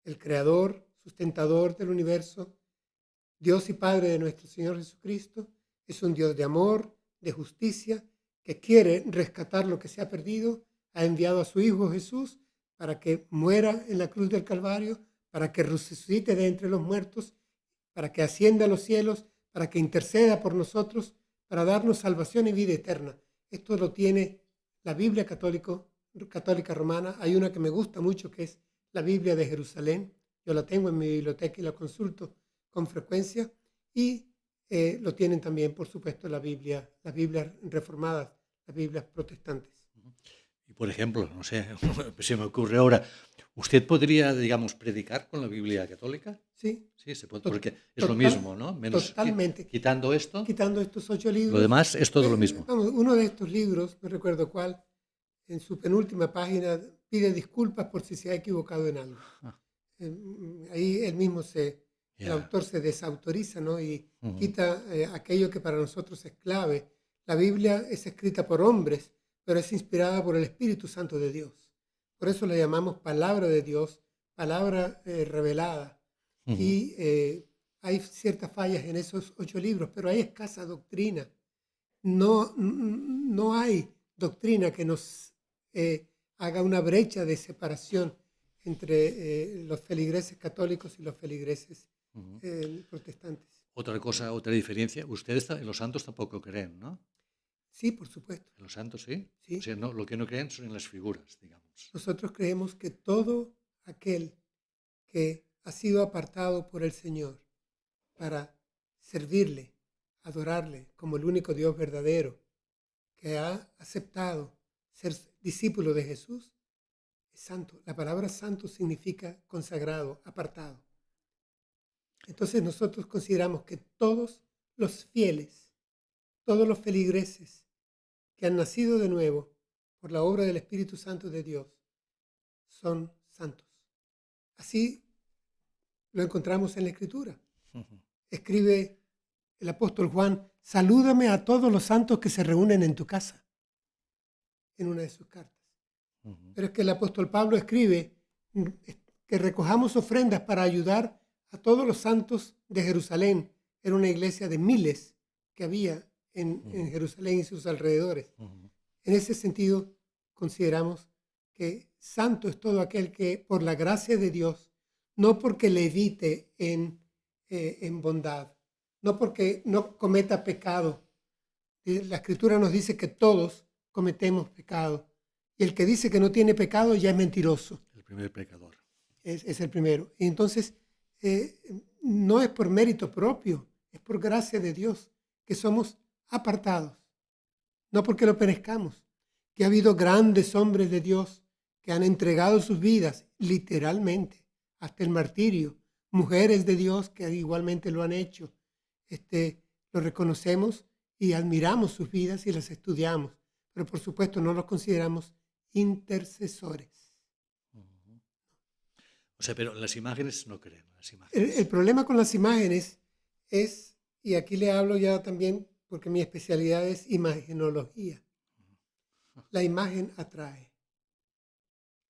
el creador, sustentador del universo, Dios y Padre de nuestro Señor Jesucristo, es un Dios de amor, de justicia, que quiere rescatar lo que se ha perdido, ha enviado a su Hijo Jesús para que muera en la cruz del Calvario, para que resucite de entre los muertos, para que ascienda a los cielos, para que interceda por nosotros, para darnos salvación y vida eterna. Esto lo tiene la Biblia católica romana. Hay una que me gusta mucho, que es la Biblia de Jerusalén. Yo la tengo en mi biblioteca y la consulto con frecuencia. Y lo tienen también, por supuesto, las Biblias reformadas, las Biblias protestantes. Y, por ejemplo, no sé, se me ocurre ahora, ¿usted podría, digamos, predicar con la Biblia católica? Sí. Sí, se puede, porque es lo mismo, ¿no? Menos Totalmente. Quitando esto, quitando estos 8 libros. Lo demás es todo lo mismo. Vamos, uno de estos libros, no recuerdo cuál, en su penúltima página pide disculpas por si se ha equivocado en algo. Ahí él mismo el autor se desautoriza, ¿no? Y quita aquello que para nosotros es clave. La Biblia es escrita por hombres, pero es inspirada por el Espíritu Santo de Dios. Por eso la llamamos palabra de Dios, palabra revelada. Y hay ciertas fallas en esos 8 libros, pero hay escasa doctrina. No hay doctrina que nos haga una brecha de separación entre los feligreses católicos y los feligreses protestantes. Otra diferencia, ustedes en los santos tampoco creen, ¿no? Sí, por supuesto. En los santos sí. Sí. O sea, no, lo que no creen son en las figuras, digamos. Nosotros creemos que todo aquel que ha sido apartado por el Señor para servirle, adorarle como el único Dios verdadero, que ha aceptado ser discípulo de Jesús, es santo. La palabra santo significa consagrado, apartado. Entonces nosotros consideramos que todos los fieles, todos los feligreses que han nacido de nuevo por la obra del Espíritu Santo de Dios son santos. Así lo encontramos en la Escritura. Escribe el apóstol Juan: salúdame a todos los santos que se reúnen en tu casa, en una de sus cartas. Pero es que el apóstol Pablo escribe que recojamos ofrendas para ayudar a todos los santos de Jerusalén. Era una iglesia de miles que había en Jerusalén y sus alrededores. En ese sentido, consideramos que santo es todo aquel que, por la gracia de Dios, no porque levite en bondad, no porque no cometa pecado. La Escritura nos dice que todos cometemos pecado. Y el que dice que no tiene pecado ya es mentiroso. El primer pecador. Es el primero. Y entonces, no es por mérito propio, es por gracia de Dios que somos apartados. No porque lo perezcamos. Que ha habido grandes hombres de Dios que han entregado sus vidas literalmente hasta el martirio, mujeres de Dios que igualmente lo han hecho. Lo reconocemos y admiramos sus vidas y las estudiamos, pero por supuesto no los consideramos intercesores. O sea, pero las imágenes no creen, las El imágenes. problema con las imágenes es, y aquí le hablo ya también porque mi especialidad es imagenología. La imagen atrae.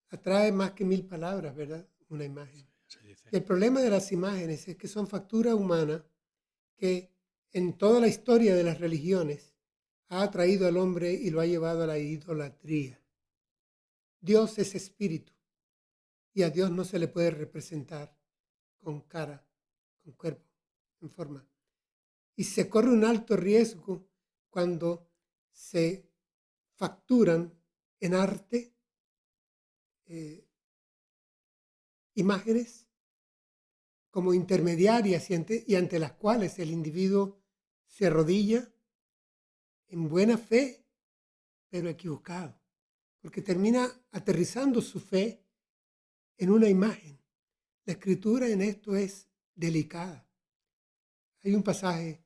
Atrae más que 1000 palabras, ¿verdad? Una imagen. Se dice. El problema de las imágenes es que son factura humana que en toda la historia de las religiones ha atraído al hombre y lo ha llevado a la idolatría. Dios es espíritu y a Dios no se le puede representar con cara, con cuerpo, en forma. Y se corre un alto riesgo cuando se facturan en arte imágenes como intermediarias y ante las cuales el individuo se arrodilla en buena fe, pero equivocado, porque termina aterrizando su fe en una imagen. La escritura en esto es delicada. Hay un pasaje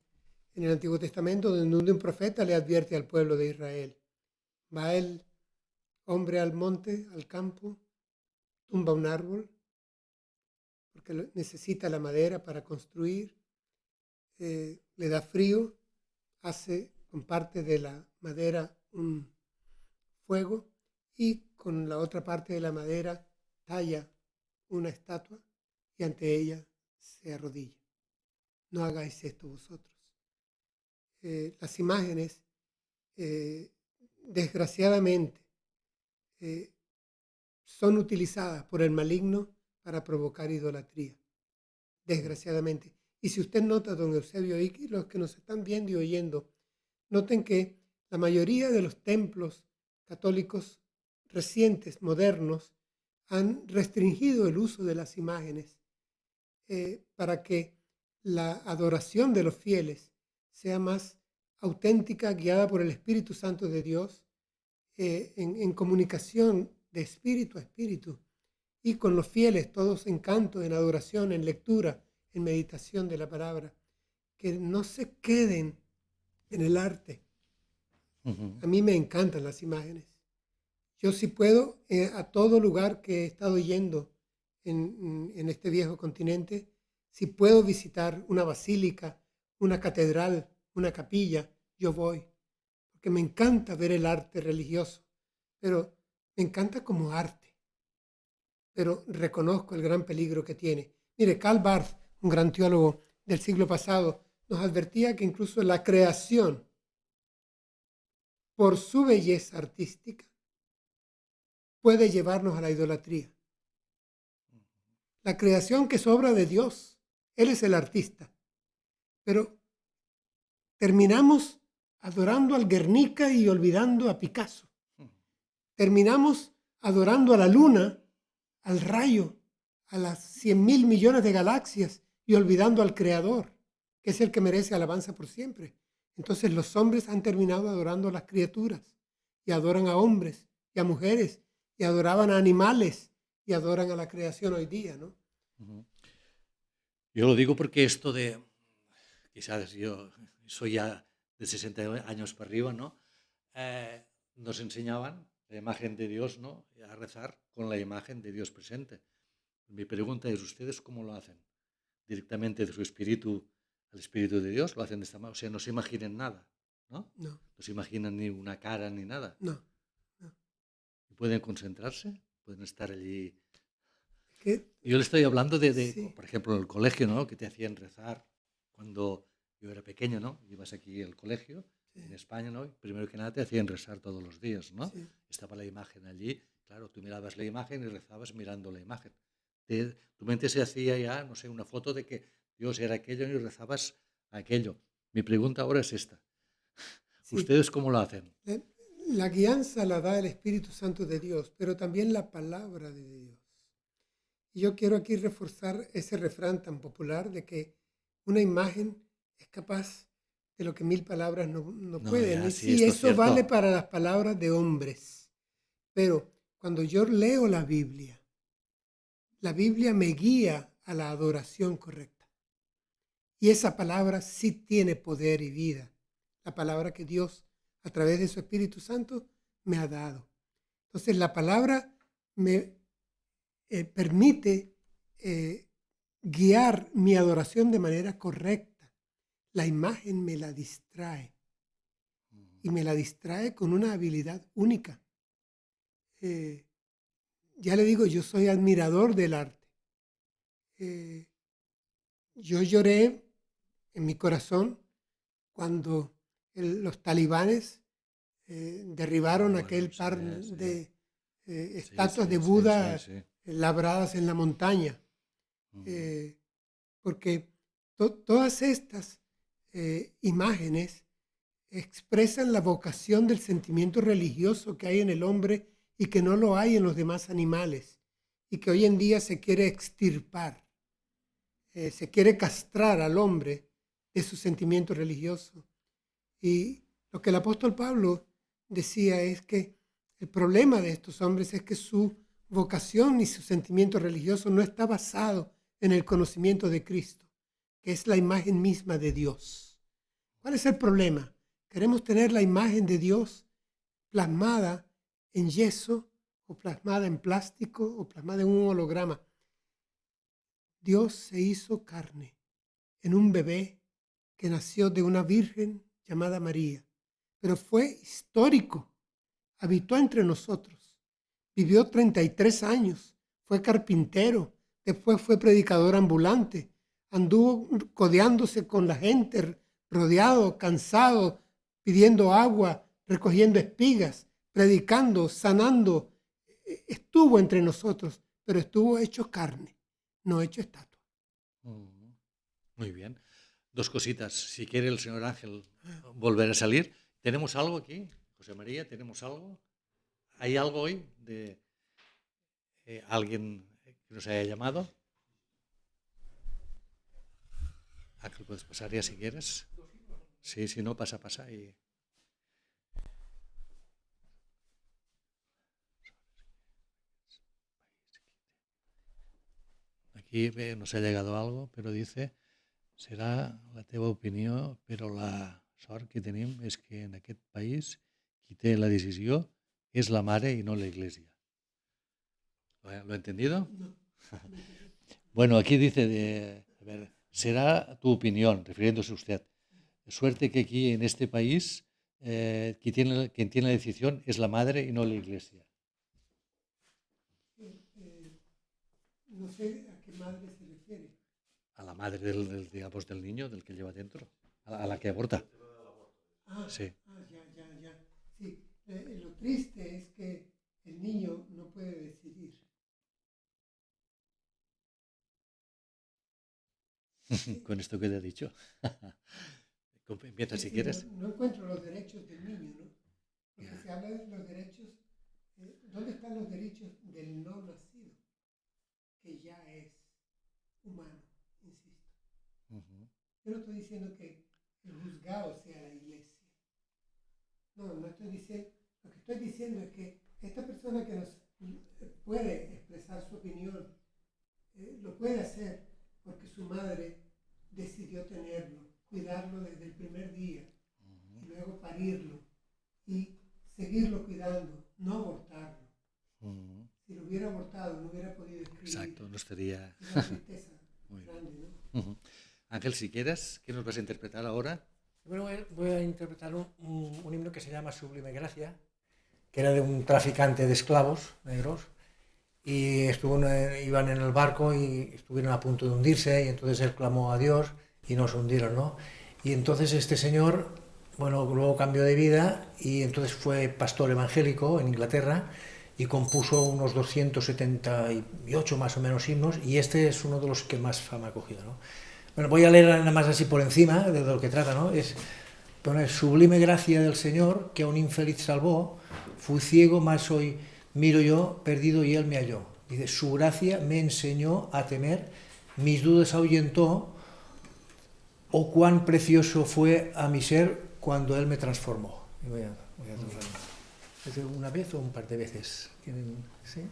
en el Antiguo Testamento donde un profeta le advierte al pueblo de Israel. Va el hombre al monte, al campo, tumba un árbol, porque necesita la madera para construir, le da frío, hace con parte de la madera un fuego y con la otra parte de la madera talla una estatua y ante ella se arrodilla. No hagáis esto vosotros. Las imágenes, desgraciadamente, son utilizadas por el maligno para provocar idolatría. Desgraciadamente. Y si usted nota, don Eusebio, y los que nos están viendo y oyendo, noten que la mayoría de los templos católicos recientes, modernos, han restringido el uso de las imágenes para que la adoración de los fieles sea más auténtica, guiada por el Espíritu Santo de Dios, en comunicación de espíritu a espíritu, y con los fieles todos en canto, en adoración, en lectura, en meditación de la palabra, que no se queden en el arte. A mí me encantan las imágenes. Yo si puedo, a todo lugar que he estado yendo en este viejo continente, si puedo visitar una basílica, una catedral, una capilla, yo voy. Porque me encanta ver el arte religioso, pero me encanta como arte. Pero reconozco el gran peligro que tiene. Mire, Karl Barth, un gran teólogo del siglo pasado, nos advertía que incluso la creación, por su belleza artística, puede llevarnos a la idolatría. La creación que es obra de Dios, Él es el artista. Pero terminamos adorando al Guernica y olvidando a Picasso. Terminamos adorando a la luna, al rayo, a las 100,000 millones de galaxias y olvidando al Creador, que es el que merece alabanza por siempre. Entonces los hombres han terminado adorando a las criaturas y adoran a hombres y a mujeres y adoraban a animales y adoran a la creación hoy día, ¿no? Yo lo digo porque esto de, quizás yo soy ya de 60 años para arriba, ¿no? Nos enseñaban la imagen de Dios, ¿no? A rezar con la imagen de Dios presente. Mi pregunta es, ¿ustedes cómo lo hacen? ¿Directamente de su espíritu al espíritu de Dios? ¿Lo hacen de esta manera? O sea, no se imaginen nada, ¿no? No, No se imaginan ni una cara ni nada. no. ¿Y pueden concentrarse? ¿Pueden estar allí? ¿Qué? Yo le estoy hablando de Sí. por ejemplo, en el colegio, ¿no? Que te hacían rezar cuando yo era pequeño, ¿no? Ibas aquí al colegio, en España, ¿no? Y primero que nada te hacían rezar todos los días, ¿no? Sí. Estaba la imagen allí, claro, tú mirabas la imagen y rezabas mirando la imagen. Tu mente se hacía ya, no sé, una foto de que Dios era aquello y rezabas aquello. Mi pregunta ahora es esta. Sí. ¿Ustedes cómo lo hacen? La guianza la da el Espíritu Santo de Dios, pero también la palabra de Dios. Y yo quiero aquí reforzar ese refrán tan popular de que una imagen es capaz de lo que 1000 palabras no pueden. ya, Y sí, sí, esto es eso vale cierto. para las palabras de hombres. Pero cuando yo leo la Biblia me guía a la adoración correcta. Y esa palabra sí tiene poder y vida. La palabra que Dios, a través de su Espíritu Santo, me ha dado. Entonces, la palabra me permite guiar mi adoración de manera correcta. La imagen me la distrae. Y me la distrae con una habilidad única. Ya le digo, yo soy admirador del arte. Yo lloré en mi corazón cuando los talibanes derribaron aquel par de estatuas de Buda labradas en la montaña. Porque todas estas imágenes expresan la vocación del sentimiento religioso que hay en el hombre y que no lo hay en los demás animales, y que hoy en día se quiere extirpar, se quiere castrar al hombre de su sentimiento religioso. Y lo que el apóstol Pablo decía es que el problema de estos hombres es que su vocación y su sentimiento religioso no está basado en el conocimiento de Cristo, que es la imagen misma de Dios. ¿Cuál es el problema? Queremos tener la imagen de Dios plasmada en yeso, o plasmada en plástico, o plasmada en un holograma. Dios se hizo carne en un bebé que nació de una virgen llamada María, pero fue histórico, habitó entre nosotros, vivió 33 años, fue carpintero, después fue predicador ambulante, anduvo codeándose con la gente, rodeado, cansado, pidiendo agua, recogiendo espigas, predicando, sanando. Estuvo entre nosotros, pero estuvo hecho carne, no hecho estatua. Muy bien. Dos cositas. Si quiere el señor Ángel volver a salir. ¿Tenemos algo aquí? José María, ¿tenemos algo? ¿Hay algo hoy de alguien que nos haya llamado? Ángel, puedes pasar ya si quieres. Sí, si no, pasa. Y... Aquí nos ha llegado algo, però dice, serà la teva opinió, però la sort que tenim és que en aquest país qui té la decisió és la mare i no la iglesia. ¿Lo he entendido? No. Bueno, aquí dice, a ver, será tu opinión, refiriéndose a usted. Suerte que aquí en este país quien tiene la decisión es la madre y no la iglesia. No sé a qué madre se refiere. A la madre digamos, del niño, del que lleva dentro, a la que aborta. Sí. Ya. Sí, lo triste es que el niño no puede decidir. Con esto que te he dicho. Empieza si quieres. No encuentro los derechos del niño, ¿no? Porque se habla de los derechos. ¿Dónde están los derechos del no nacido? Que ya es humano, insisto. Yo no estoy diciendo que el juzgado sea la iglesia. No estoy diciendo. Lo que estoy diciendo es que esta persona que nos puede expresar su opinión, lo puede hacer porque su madre decidió tenerlo, cuidarlo desde el primer día, y luego parirlo y seguirlo cuidando, no abortarlo. Si lo hubiera abortado, no hubiera podido escribir. Exacto, no estaría... Una tristeza grande, ¿no? Ángel, si quieres, ¿qué nos vas a interpretar ahora? Bueno, voy a interpretar un himno que se llama Sublime Gracia, que era de un traficante de esclavos negros, y iban en el barco y estuvieron a punto de hundirse, y entonces él clamó a Dios y no se hundieron, ¿no? Y entonces este señor, bueno, luego cambió de vida y entonces fue pastor evangélico en Inglaterra y compuso unos 278 más o menos himnos, y este es uno de los que más fama ha cogido, ¿no? Bueno, voy a leer nada más así por encima de lo que trata, ¿no? Pone, sublime gracia del Señor, que a un infeliz salvó, fui ciego, mas hoy miro yo, perdido y él me halló. Dice, su gracia me enseñó a temer, mis dudas ahuyentó, oh cuán precioso fue a mi ser cuando él me transformó. Y voy a transformar. ¿Es una vez o un par de veces? ¿Sí?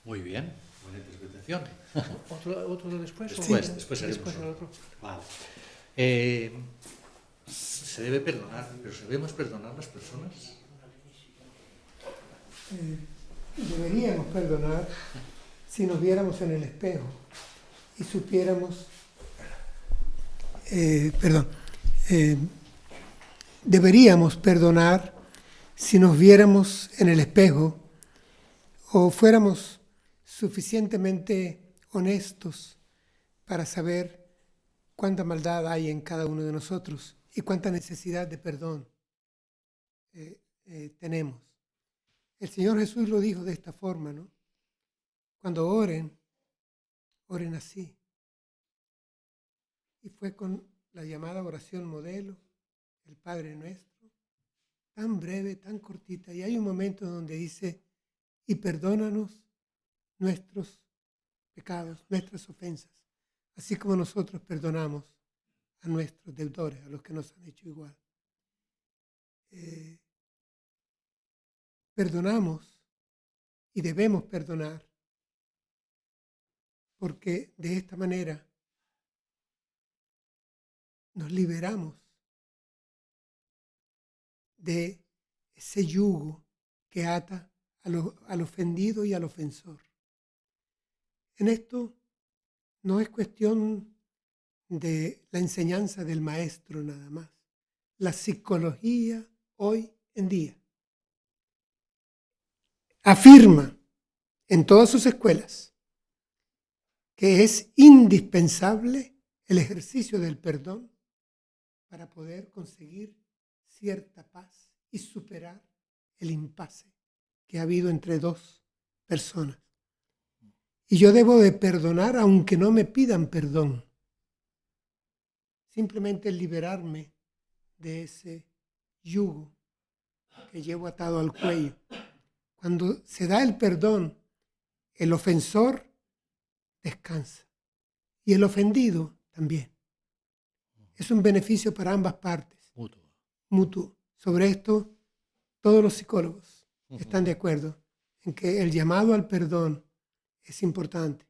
Muy bien, buena interpretación. ¿Otro después? Después, ¿O después haremos después el otro. otro? Vale. Se debe perdonar, pero ¿sabemos perdonar las personas? Deberíamos perdonar si nos viéramos en el espejo y supiéramos, deberíamos perdonar si nos viéramos en el espejo o fuéramos suficientemente honestos para saber cuánta maldad hay en cada uno de nosotros y cuánta necesidad de perdón tenemos. El Señor Jesús lo dijo de esta forma, ¿no? Cuando oren así. Y fue con la llamada oración modelo, el Padre Nuestro, tan breve, tan cortita. Y hay un momento donde dice, y perdónanos nuestros pecados, nuestras ofensas, así como nosotros perdonamos a nuestros deudores, a los que nos han hecho igual. Perdonamos y debemos perdonar, porque de esta manera nos liberamos de ese yugo que ata al ofendido y al ofensor. En esto no es cuestión de la enseñanza del maestro nada más. La psicología hoy en día afirma en todas sus escuelas que es indispensable el ejercicio del perdón para poder conseguir cierta paz y superar el impasse que ha habido entre dos personas. Y yo debo de perdonar aunque no me pidan perdón. Simplemente liberarme de ese yugo que llevo atado al cuello. Cuando se da el perdón, el ofensor descansa y el ofendido también. Es un beneficio para ambas partes. Mutuo. Sobre esto, todos los psicólogos están de acuerdo en que el llamado al perdón es importante.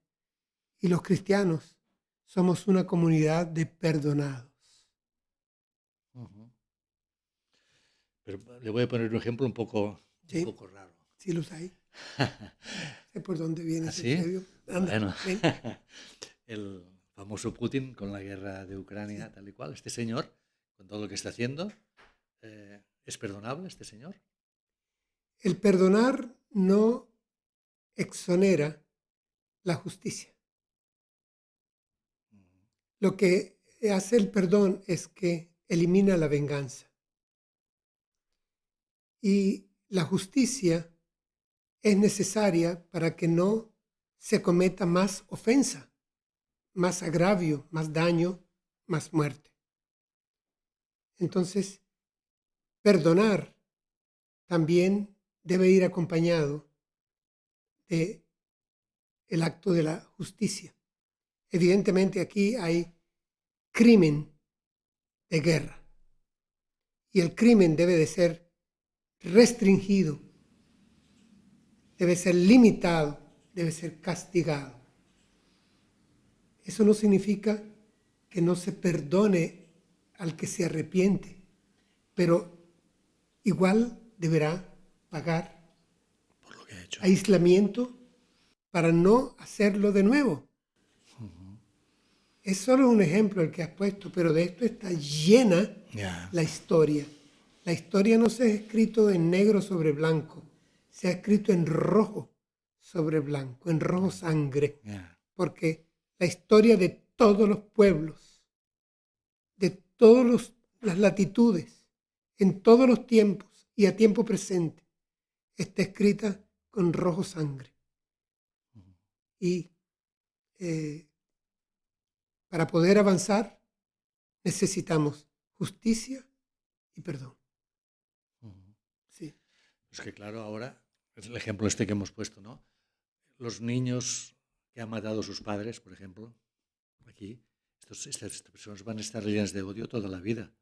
Y los cristianos somos una comunidad de perdonados. Pero le voy a poner un ejemplo un poco raro. Sí, los hay. Sé por dónde viene ese ¿Sí? episodio. Anda, Bueno, el famoso Putin con la guerra de Ucrania, tal y cual. Este señor, con todo lo que está haciendo, ¿es perdonable este señor? El perdonar no exonera la justicia. Lo que hace el perdón es que elimina la venganza. Y la justicia es necesaria para que no se cometa más ofensa, más agravio, más daño, más muerte. Entonces, perdonar también debe ir acompañado de el acto de la justicia. Evidentemente aquí hay crimen de guerra. y el crimen debe de ser restringido, debe ser limitado, debe ser castigado. Eso no significa que no se perdone al que se arrepiente, pero igual deberá pagar por lo que ha hecho. aislamiento para no hacerlo de nuevo. Es solo un ejemplo el que has puesto, pero de esto está llena Ya. la historia. La historia no se ha escrito en negro sobre blanco, se ha escrito en rojo sobre blanco, en rojo sangre, Ya. porque la historia de todos los pueblos, de todas las latitudes, en todos los tiempos y a tiempo presente, está escrita con rojo sangre. Y para poder avanzar necesitamos justicia y perdón. Sí. Es que claro, ahora es el ejemplo este que hemos puesto, ¿no? Los niños que han matado a sus padres, por ejemplo, aquí, estas personas van a estar llenas de odio toda la vida.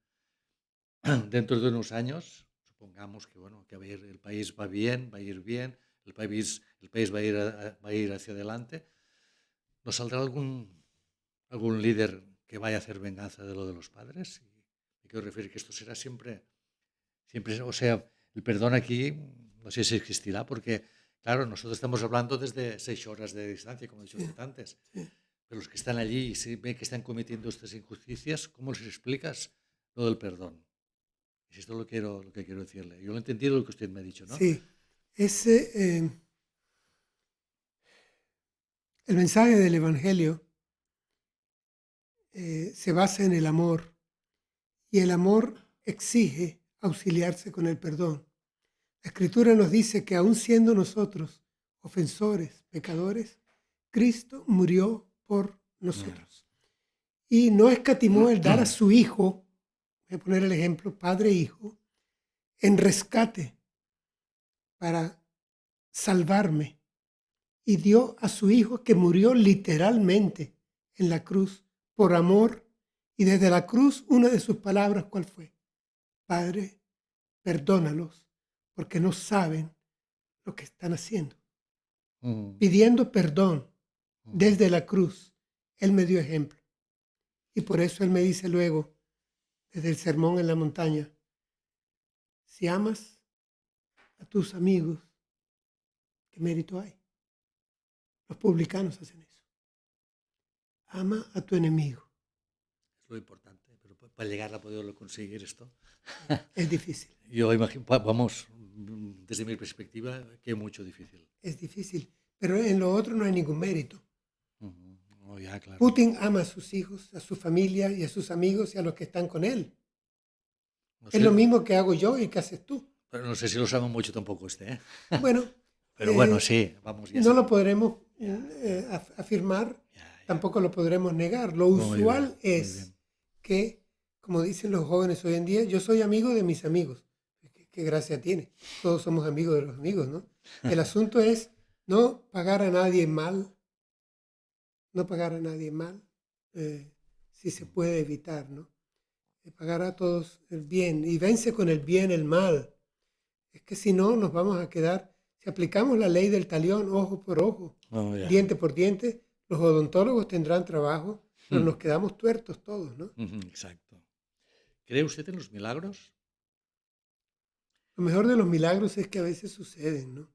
Dentro de unos años, supongamos que, bueno, que el país va bien, va a ir bien, el país va a ir hacia adelante, ¿nos saldrá algún líder que vaya a hacer venganza de lo de los padres? Y me quiero referir que esto será siempre, o sea, el perdón aquí no sé si existirá porque, claro, nosotros estamos hablando desde 6 horas de distancia, como he dicho antes, pero los que están allí y se ve que están cometiendo estas injusticias, ¿cómo les explicas lo del perdón? Y esto lo que quiero decirle. Yo lo he entendido lo que usted me ha dicho, ¿no? Sí, el mensaje del Evangelio se basa en el amor y el amor exige auxiliarse con el perdón. La Escritura nos dice que aun siendo nosotros ofensores, pecadores, Cristo murió por nosotros. Y no escatimó el dar a su Hijo, voy a poner el ejemplo, padre e hijo, en rescate para salvarme. Y dio a su Hijo que murió literalmente en la cruz por amor. Y desde la cruz una de sus palabras, ¿cuál fue? Padre, perdónalos porque no saben lo que están haciendo. Pidiendo perdón desde la cruz, Él me dio ejemplo. Y por eso Él me dice luego, desde el sermón en la montaña, si amas a tus amigos, ¿qué mérito hay? Los publicanos hacen eso. Ama a tu enemigo. Es lo importante, pero para llegar a poderlo conseguir esto, Es difícil. yo imagino, vamos, desde mi perspectiva, que es mucho difícil. Es difícil. Pero en lo otro no hay ningún mérito. Oh, ya, claro. Putin ama a sus hijos, a su familia y a sus amigos y a los que están con él. No Es sé, lo mismo que hago yo y que haces tú. pero no sé si lo sabe mucho tampoco este, ¿eh? Bueno, Pero bueno, sí, vamos. Ya no sé. lo podremos afirmar, tampoco lo podremos negar. Lo usual es que, como dicen los jóvenes hoy en día, yo soy amigo de mis amigos. ¿Qué gracia tiene? Todos somos amigos de los amigos, ¿no? El asunto es no pagar a nadie mal, si se puede evitar, ¿no? Pagar a todos el bien y vence con el bien el mal. Es que si no, nos vamos a quedar, si aplicamos la ley del talión, ojo por ojo, diente por diente, los odontólogos tendrán trabajo, pero nos quedamos tuertos todos, ¿no? Exacto. ¿Cree usted en los milagros? Lo mejor de los milagros es que a veces suceden, ¿no?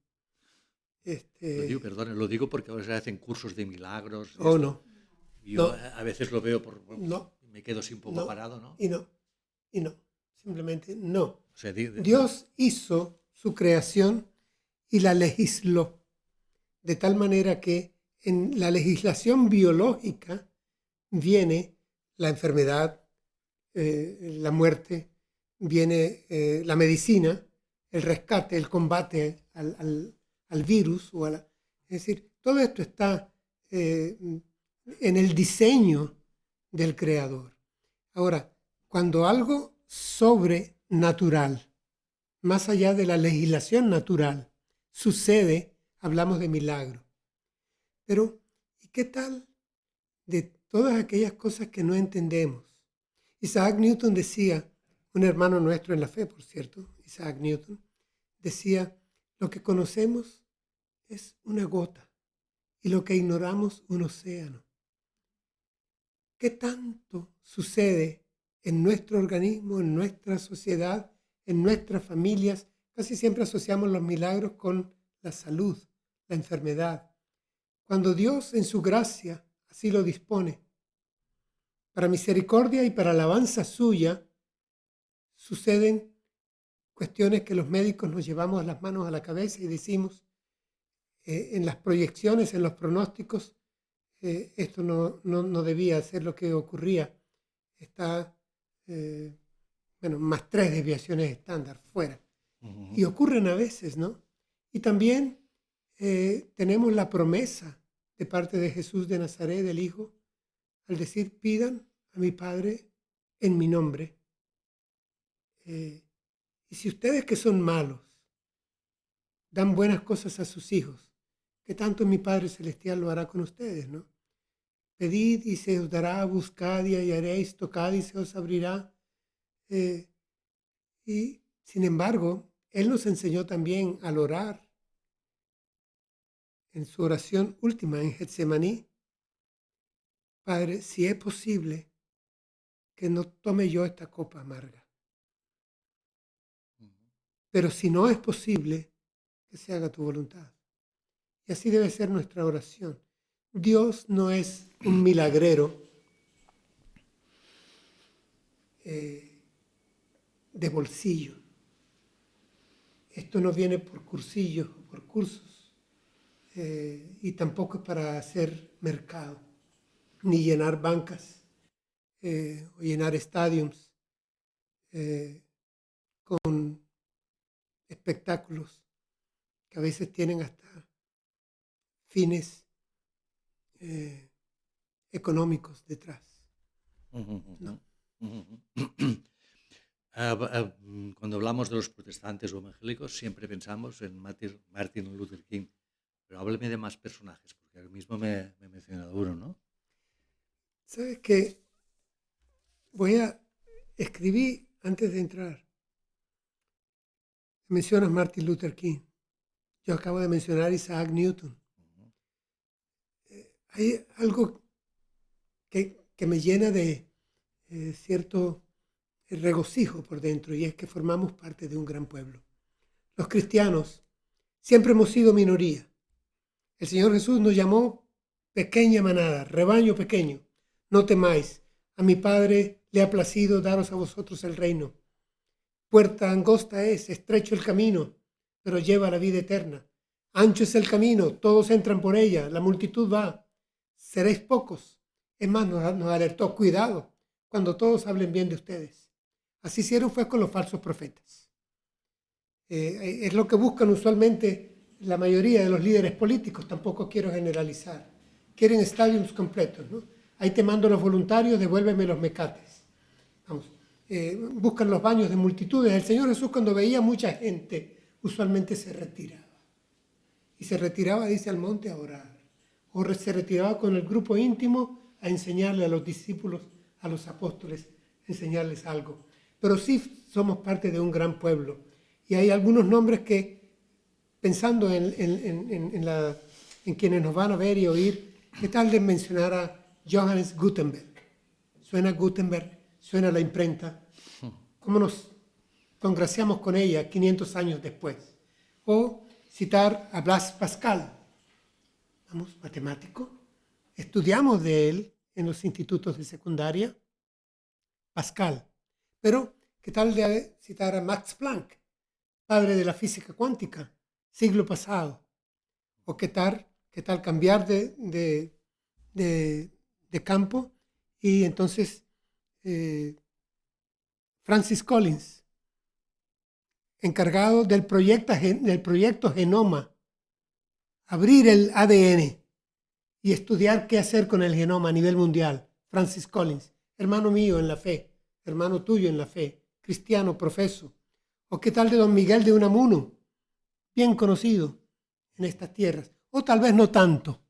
Lo digo porque a veces hacen cursos de milagros. Oh, no. Yo no. a veces lo veo no. Me quedo así un poco parado, ¿no? Y no. Simplemente no. O sea, Dios hizo su creación y la legisló. De tal manera que en la legislación biológica viene la enfermedad, la muerte, viene la medicina, el rescate, el combate al virus. Es decir, todo esto está en el diseño del Creador. Ahora, cuando algo sobrenatural, más allá de la legislación natural, sucede, hablamos de milagro. Pero, ¿y qué tal de todas aquellas cosas que no entendemos? Isaac Newton decía, un hermano nuestro en la fe, por cierto, Isaac Newton, decía, lo que conocemos es una gota y lo que ignoramos un océano. ¿Qué tanto sucede en nuestro organismo, en nuestra sociedad, en nuestras familias? Casi siempre asociamos los milagros con la salud, la enfermedad. Cuando Dios en su gracia así lo dispone, para misericordia y para alabanza suya, suceden cuestiones que los médicos nos llevamos las manos a la cabeza y decimos, en las proyecciones, en los pronósticos, esto no debía ser lo que ocurría. Está, más 3 desviaciones estándar fuera. Ujú. Y ocurren a veces, ¿no? Y también tenemos la promesa de parte de Jesús de Nazaret, del Hijo, al decir, pidan a mi Padre en mi nombre. Y si ustedes que son malos dan buenas cosas a sus hijos, ¿qué tanto mi Padre Celestial lo hará con ustedes, no? Pedid y se os dará, buscad y hallaréis, tocad y se os abrirá. Y sin embargo, Él nos enseñó también al orar. En su oración última en Getsemaní, Padre, si es posible, que no tome yo esta copa amarga. Pero si no es posible, que se haga tu voluntad. Y así debe ser nuestra oración. Dios no es un milagrero de bolsillo. Esto no viene por cursillos o por cursos. Y tampoco es para hacer mercado, ni llenar bancas o llenar estadios con espectáculos que a veces tienen hasta fines económicos detrás. No. Cuando hablamos de los protestantes o evangélicos, siempre pensamos en Martin Luther King. Pero hábleme de más personajes, porque ahora mismo me he mencionado uno, ¿no? ¿Sabes qué? Escribí antes de entrar. Mencionas Martin Luther King. Yo acabo de mencionar Isaac Newton. Hay algo que me llena de cierto regocijo por dentro, y es que formamos parte de un gran pueblo. Los cristianos siempre hemos sido minoría. El Señor Jesús nos llamó pequeña manada, rebaño pequeño. No temáis, a mi Padre le ha placido daros a vosotros el reino. Puerta angosta es, estrecho el camino, pero lleva a la vida eterna. Ancho es el camino, todos entran por ella, la multitud va. Seréis pocos. Es más, nos alertó, cuidado, cuando todos hablen bien de ustedes. Así hicieron fue con los falsos profetas. Es lo que buscan usualmente la mayoría de los líderes políticos, tampoco quiero generalizar. Quieren estadios completos, ¿no? Ahí te mando los voluntarios, devuélveme los mecates. Vamos, buscan los baños de multitudes. El Señor Jesús, cuando veía mucha gente, usualmente se retiraba. Y se retiraba, dice, al monte a orar. O se retiraba con el grupo íntimo a enseñarle a los discípulos, a los apóstoles, enseñarles algo. Pero sí somos parte de un gran pueblo. Y hay algunos nombres que, pensando en quienes nos van a ver y oír, ¿qué tal de mencionar a Johannes Gutenberg? Suena Gutenberg, suena la imprenta. ¿Cómo nos congraciamos con ella 500 años después? O citar a Blaise Pascal, vamos, matemático. Estudiamos de él en los institutos de secundaria, Pascal. Pero, ¿qué tal de citar a Max Planck, padre de la física cuántica, siglo pasado? ¿O qué tal cambiar de campo y entonces Francis Collins, encargado del proyecto Genoma, abrir el ADN y estudiar qué hacer con el genoma a nivel mundial? Francis Collins, hermano mío en la fe, hermano tuyo en la fe, cristiano, profeso. ¿O qué tal de don Miguel de Unamuno, bien conocido en estas tierras? O tal vez no tanto,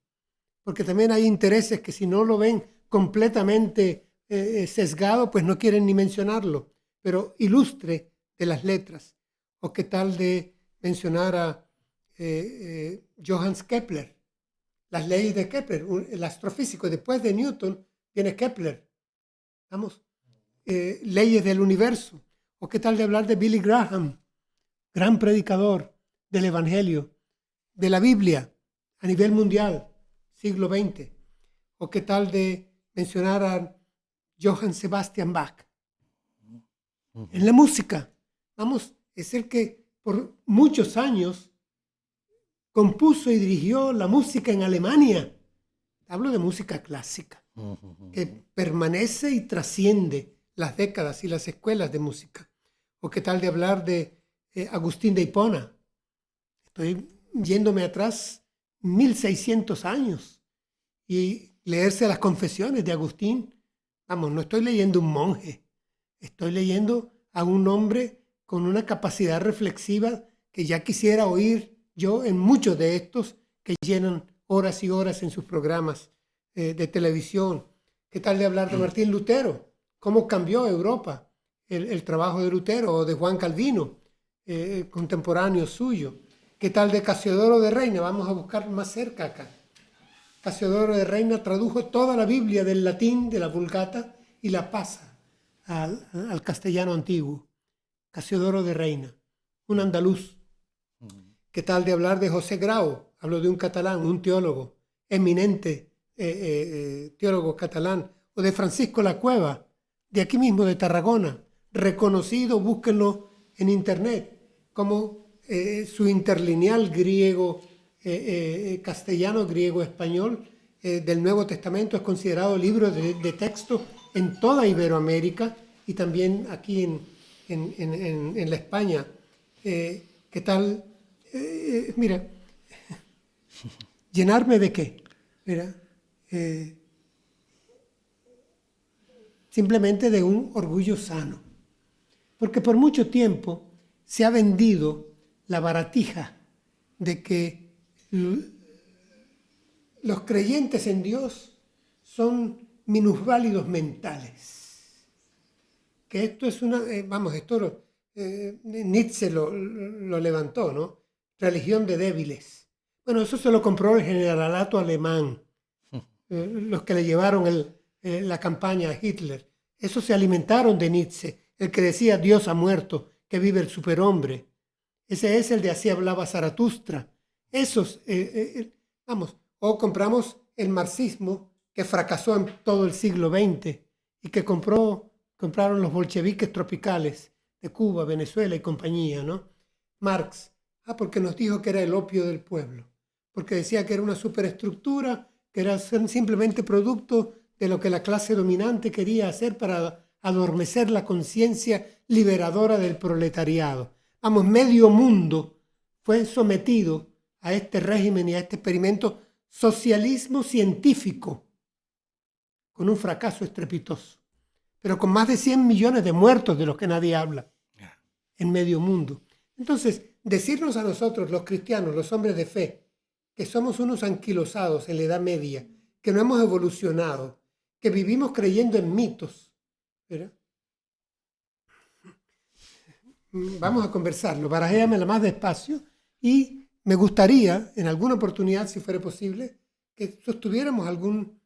porque también hay intereses que si no lo ven completamente sesgado, pues no quieren ni mencionarlo. pero ilustre de las letras. ¿O qué tal de mencionar a Johannes Kepler? Las leyes de Kepler, el astrofísico. Después de Newton viene Kepler. Vamos, leyes del universo. ¿O qué tal de hablar de Billy Graham, gran predicador del Evangelio, de la Biblia a nivel mundial, siglo XX? ¿O qué tal de mencionar a Johann Sebastian Bach? En la música, vamos, es el que por muchos años compuso y dirigió la música en Alemania. Hablo de música clásica, que permanece y trasciende las décadas y las escuelas de música. ¿O qué tal de hablar de Agustín de Hipona? Estoy yéndome atrás 1600 años y leerse las confesiones de Agustín. Vamos, no estoy leyendo un monje, estoy leyendo a un hombre con una capacidad reflexiva que ya quisiera oír yo en muchos de estos que llenan horas y horas en sus programas de televisión. ¿Qué tal de hablar de Martín Lutero? ¿Cómo cambió Europa el trabajo de Lutero o de Juan Calvino, contemporáneo suyo? ¿Qué tal de Casiodoro de Reina? Vamos a buscar más cerca acá. Casiodoro de Reina tradujo toda la Biblia del latín, de la Vulgata, y la pasa al castellano antiguo. Casiodoro de Reina, un andaluz. ¿Qué tal de hablar de José Grau? Hablo de un catalán, un teólogo, eminente teólogo catalán. O de Francisco La Cueva, de aquí mismo, de Tarragona, reconocido, búsquenlo en internet, como su interlineal griego, castellano, griego, español del Nuevo Testamento es considerado libro de texto en toda Iberoamérica y también aquí en la España. ¿Qué tal? Mira, ¿llenarme de qué? Mira, simplemente de un orgullo sano. Porque por mucho tiempo se ha vendido la baratija de que los creyentes en Dios son minusválidos mentales. Que esto es una, Nietzsche lo levantó, ¿no? Religión de débiles. Bueno, eso se lo compró el generalato alemán, los que le llevaron la campaña a Hitler. Esos se alimentaron de Nietzsche, el que decía Dios ha muerto, que vive el superhombre. Ese es el de Así hablaba Zaratustra. Esos, o compramos el marxismo que fracasó en todo el siglo XX y que compraron los bolcheviques tropicales de Cuba, Venezuela y compañía, ¿no? Marx, porque nos dijo que era el opio del pueblo, porque decía que era una superestructura, que era simplemente producto de lo que la clase dominante quería hacer para adormecer la conciencia liberadora del proletariado. Vamos, medio mundo fue sometido a este régimen y a este experimento socialismo científico, con un fracaso estrepitoso, pero con más de 100 millones de muertos de los que nadie habla en medio mundo. Entonces, decirnos a nosotros, los cristianos, los hombres de fe, que somos unos anquilosados en la Edad Media, que no hemos evolucionado, que vivimos creyendo en mitos, ¿verdad? Vamos a conversarlo, barajéamela más despacio y me gustaría, en alguna oportunidad, si fuera posible, que sostuviéramos algún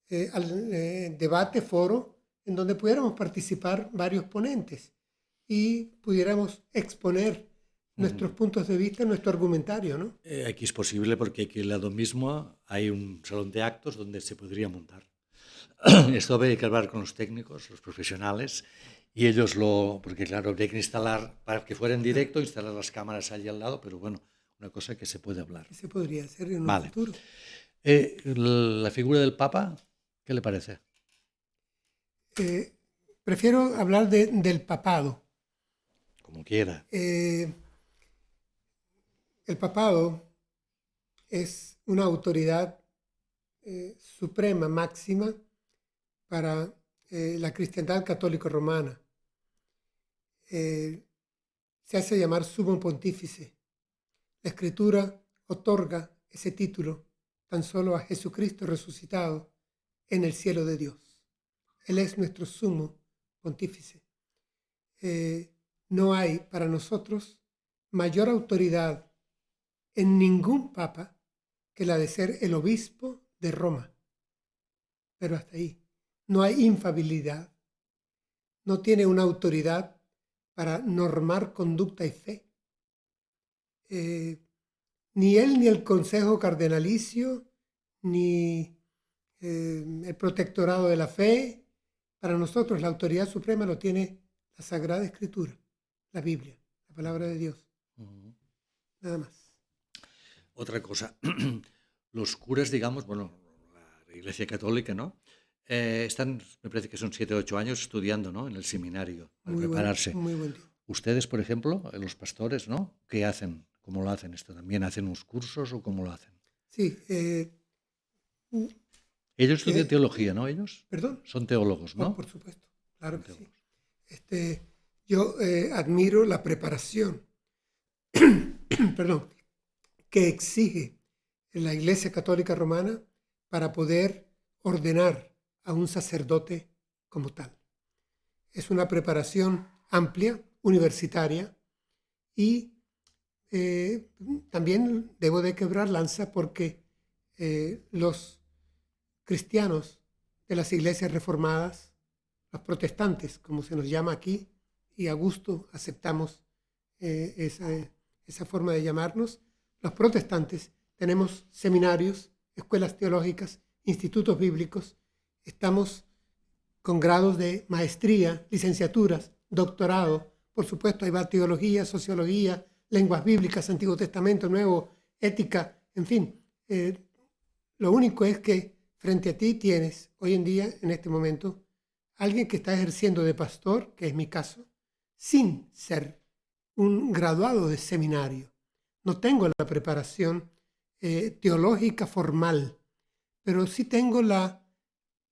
debate, foro, en donde pudiéramos participar varios ponentes y pudiéramos exponer nuestros puntos de vista, nuestro argumentario, ¿no? Aquí es posible porque aquí al lado mismo hay un salón de actos donde se podría montar. Esto habría que hablar con los técnicos, los profesionales, y ellos porque claro, habría que instalar, para que fuera en directo, instalar las cámaras allí al lado, pero bueno, una cosa que se puede hablar. Que se podría hacer en un futuro. La figura del Papa, ¿qué le parece? Prefiero hablar del papado. Como quiera. El papado es una autoridad suprema, máxima, para la cristiandad católico-romana. Se hace llamar sumo pontífice. La Escritura otorga ese título tan solo a Jesucristo resucitado en el cielo de Dios. Él es nuestro sumo pontífice. no hay para nosotros mayor autoridad en ningún papa que la de ser el obispo de Roma. Pero hasta ahí. No hay infalibilidad. No tiene una autoridad para normar conducta y fe. Ni él, ni el Consejo Cardenalicio, ni el Protectorado de la Fe. Para nosotros la autoridad suprema lo tiene la Sagrada Escritura, la Biblia, la Palabra de Dios. Nada más. Otra cosa, los curas, digamos, bueno, la Iglesia Católica, ¿no? Están, me parece que son 7 o 8 años estudiando, ¿no? En el seminario, para prepararse. Muy buen tiempo. Ustedes, por ejemplo, los pastores, ¿no? ¿Qué hacen? ¿Cómo lo hacen esto? ¿También hacen unos cursos o cómo lo hacen? Sí. Ellos estudian teología, ¿no? Ellos ¿Perdón? son teólogos, ¿no? Por supuesto, claro que sí. Yo admiro la preparación perdón, que exige la Iglesia Católica Romana para poder ordenar a un sacerdote como tal. Es una preparación amplia, universitaria, y también debo de quebrar lanza porque los cristianos de las iglesias reformadas, los protestantes, como se nos llama aquí, y a gusto aceptamos esa forma de llamarnos, los protestantes tenemos seminarios, escuelas teológicas, institutos bíblicos, estamos con grados de maestría, licenciaturas, doctorado, por supuesto ahí va teología, sociología, lenguas bíblicas, Antiguo Testamento, Nuevo, ética, en fin. Lo único es que frente a ti tienes, hoy en día, en este momento, alguien que está ejerciendo de pastor, que es mi caso, sin ser un graduado de seminario. No tengo la preparación teológica formal, pero sí tengo la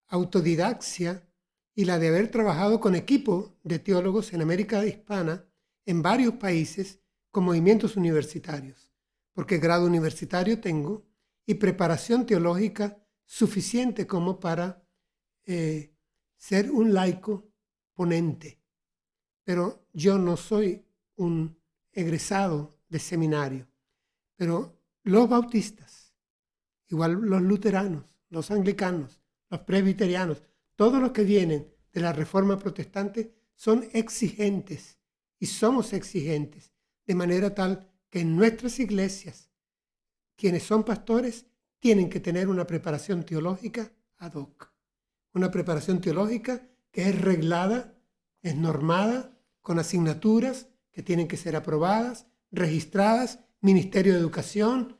autodidaxia y la de haber trabajado con equipo de teólogos en América Hispana, en varios países, con movimientos universitarios, porque grado universitario tengo y preparación teológica suficiente como para ser un laico ponente. Pero yo no soy un egresado de seminario. Pero los bautistas, igual los luteranos, los anglicanos, los presbiterianos, todos los que vienen de la Reforma Protestante son exigentes y somos exigentes, de manera tal que en nuestras iglesias, quienes son pastores tienen que tener una preparación teológica ad hoc, una preparación teológica que es reglada, es normada, con asignaturas que tienen que ser aprobadas, registradas, Ministerio de Educación,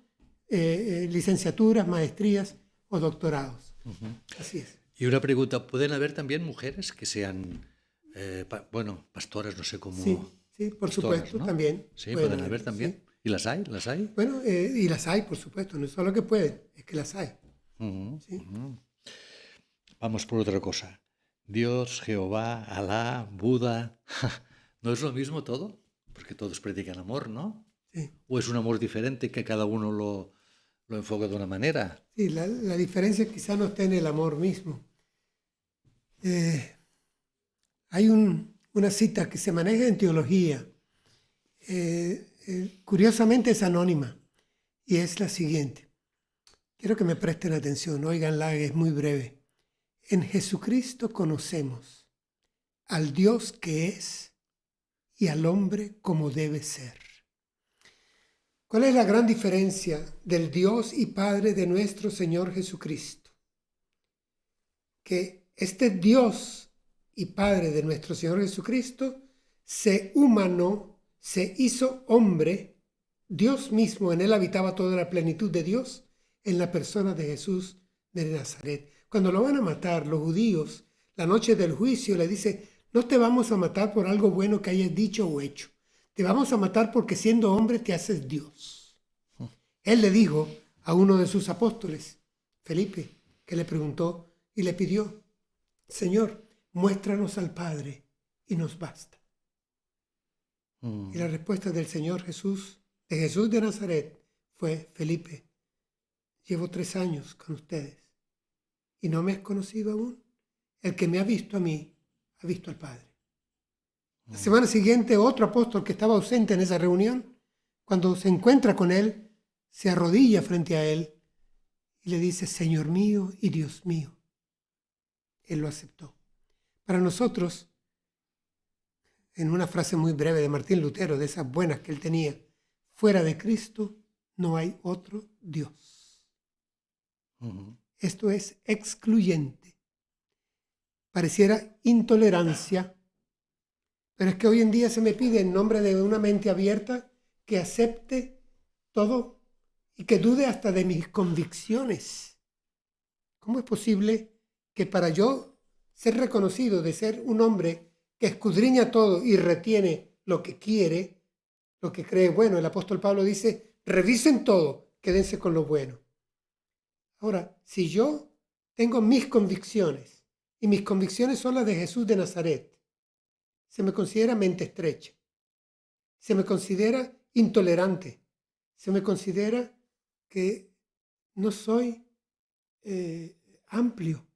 licenciaturas, maestrías o doctorados. Así es. Y una pregunta, ¿pueden haber también mujeres que sean, pastoras, no sé cómo? Sí, por supuesto, ¿no? También. Sí, pueden haber también. Sí. ¿Y las hay? ¿Las hay? Bueno, y las hay, por supuesto. No es solo que pueden, es que las hay. ¿Sí? Vamos por otra cosa. Dios, Jehová, Alá, Buda, ¿no es lo mismo todo? Porque todos predican amor, ¿no? Sí. ¿O es un amor diferente que cada uno lo enfoca de una manera? Sí, la diferencia quizá no está en el amor mismo. Hay una cita que se maneja en teología, curiosamente es anónima, y es la siguiente. Quiero que me presten atención, óiganla, es muy breve. En Jesucristo conocemos al Dios que es y al hombre como debe ser. ¿Cuál es la gran diferencia del Dios y Padre de nuestro Señor Jesucristo? Que este Dios y Padre de nuestro Señor Jesucristo se humanó, se hizo hombre, Dios mismo, en él habitaba toda la plenitud de Dios, en la persona de Jesús de Nazaret. Cuando lo van a matar, los judíos, la noche del juicio, le dice, no te vamos a matar por algo bueno que hayas dicho o hecho. Te vamos a matar porque siendo hombre te haces Dios. Él le dijo a uno de sus apóstoles, Felipe, que le preguntó y le pidió, Señor, muéstranos al Padre y nos basta. Y la respuesta del Señor Jesús, de Jesús de Nazaret, fue, Felipe, llevo 3 años con ustedes y no me has conocido aún. El que me ha visto a mí, ha visto al Padre. La semana siguiente, otro apóstol que estaba ausente en esa reunión, cuando se encuentra con él, se arrodilla frente a él y le dice, Señor mío y Dios mío. Él lo aceptó. Para nosotros, en una frase muy breve de Martín Lutero, de esas buenas que él tenía, fuera de Cristo no hay otro Dios. Esto es excluyente. Pareciera intolerancia, pero es que hoy en día se me pide en nombre de una mente abierta que acepte todo y que dude hasta de mis convicciones. ¿Cómo es posible que para yo ser reconocido de ser un hombre que escudriña todo y retiene lo que quiere, lo que cree bueno? El apóstol Pablo dice, revisen todo, quédense con lo bueno. Ahora, si yo tengo mis convicciones y mis convicciones son las de Jesús de Nazaret, se me considera mente estrecha, se me considera intolerante, se me considera que no soy amplio.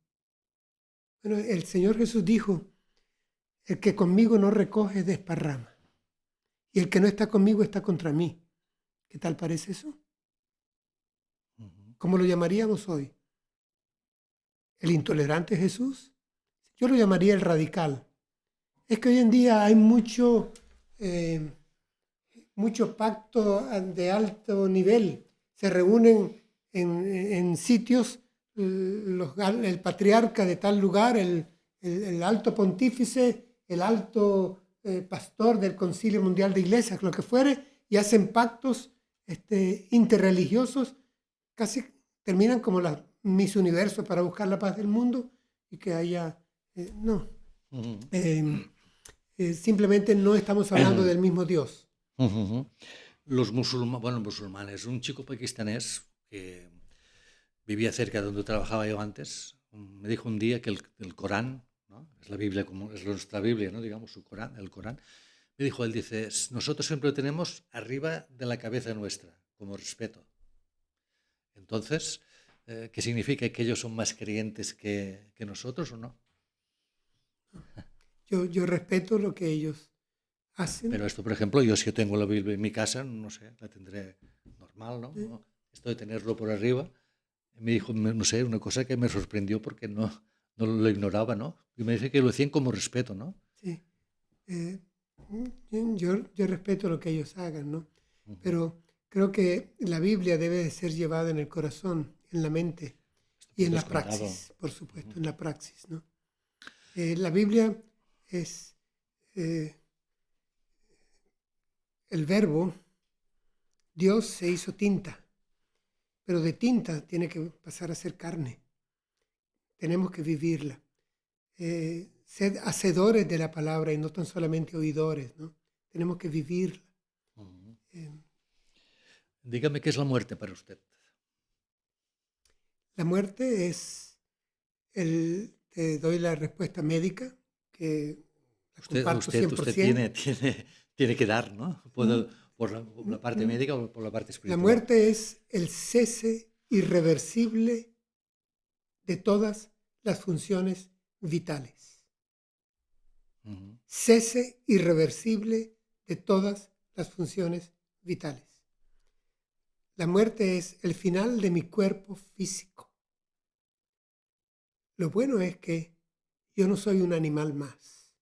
Bueno, el Señor Jesús dijo, el que conmigo no recoge desparrama, y el que no está conmigo está contra mí. ¿Qué tal parece eso? ¿Cómo lo llamaríamos hoy? ¿El intolerante Jesús? Yo lo llamaría el radical. Es que hoy en día hay mucho pacto de alto nivel. Se reúnen en sitios el patriarca de tal lugar, el alto pontífice, el alto pastor del Concilio Mundial de Iglesias, lo que fuere, y hacen pactos interreligiosos, casi terminan como las Miss Universo para buscar la paz del mundo y que haya... simplemente no estamos hablando del mismo Dios. Los musulmanes, un chico pakistanés que vivía cerca de donde trabajaba yo antes, me dijo un día que el Corán, ¿no? Es la Biblia, como es nuestra Biblia, ¿no? Digamos, su Corán, el Corán. Me dijo, él dice, nosotros siempre lo tenemos arriba de la cabeza nuestra, como respeto. Entonces, ¿qué significa? ¿Que ellos son más creyentes que nosotros o no? Yo respeto lo que ellos hacen. Pero esto, por ejemplo, yo si tengo la Biblia en mi casa, no sé, la tendré normal, ¿no? Sí. Esto de tenerlo por arriba, me dijo, no sé, una cosa que me sorprendió porque no lo ignoraba, ¿no? Y me dice que lo hacían como respeto, ¿no? Sí. Yo respeto lo que ellos hagan, ¿no? Pero creo que la Biblia debe de ser llevada en el corazón, en la mente y en la praxis, por supuesto, en la praxis, ¿no? La Biblia es el verbo. Dios se hizo tinta, pero de tinta tiene que pasar a ser carne. Tenemos que vivirla. Ser hacedores de la palabra y no tan solamente oidores, ¿no? Tenemos que vivirla. Dígame, ¿qué es la muerte para usted? La muerte es te doy la respuesta médica, que la comparto 100%. Usted tiene que dar, ¿no? Por la parte médica o por la parte espiritual. La muerte es el cese irreversible de todas las funciones vitales. Cese irreversible de todas las funciones vitales. La muerte es el final de mi cuerpo físico. Lo bueno es que yo no soy un animal más.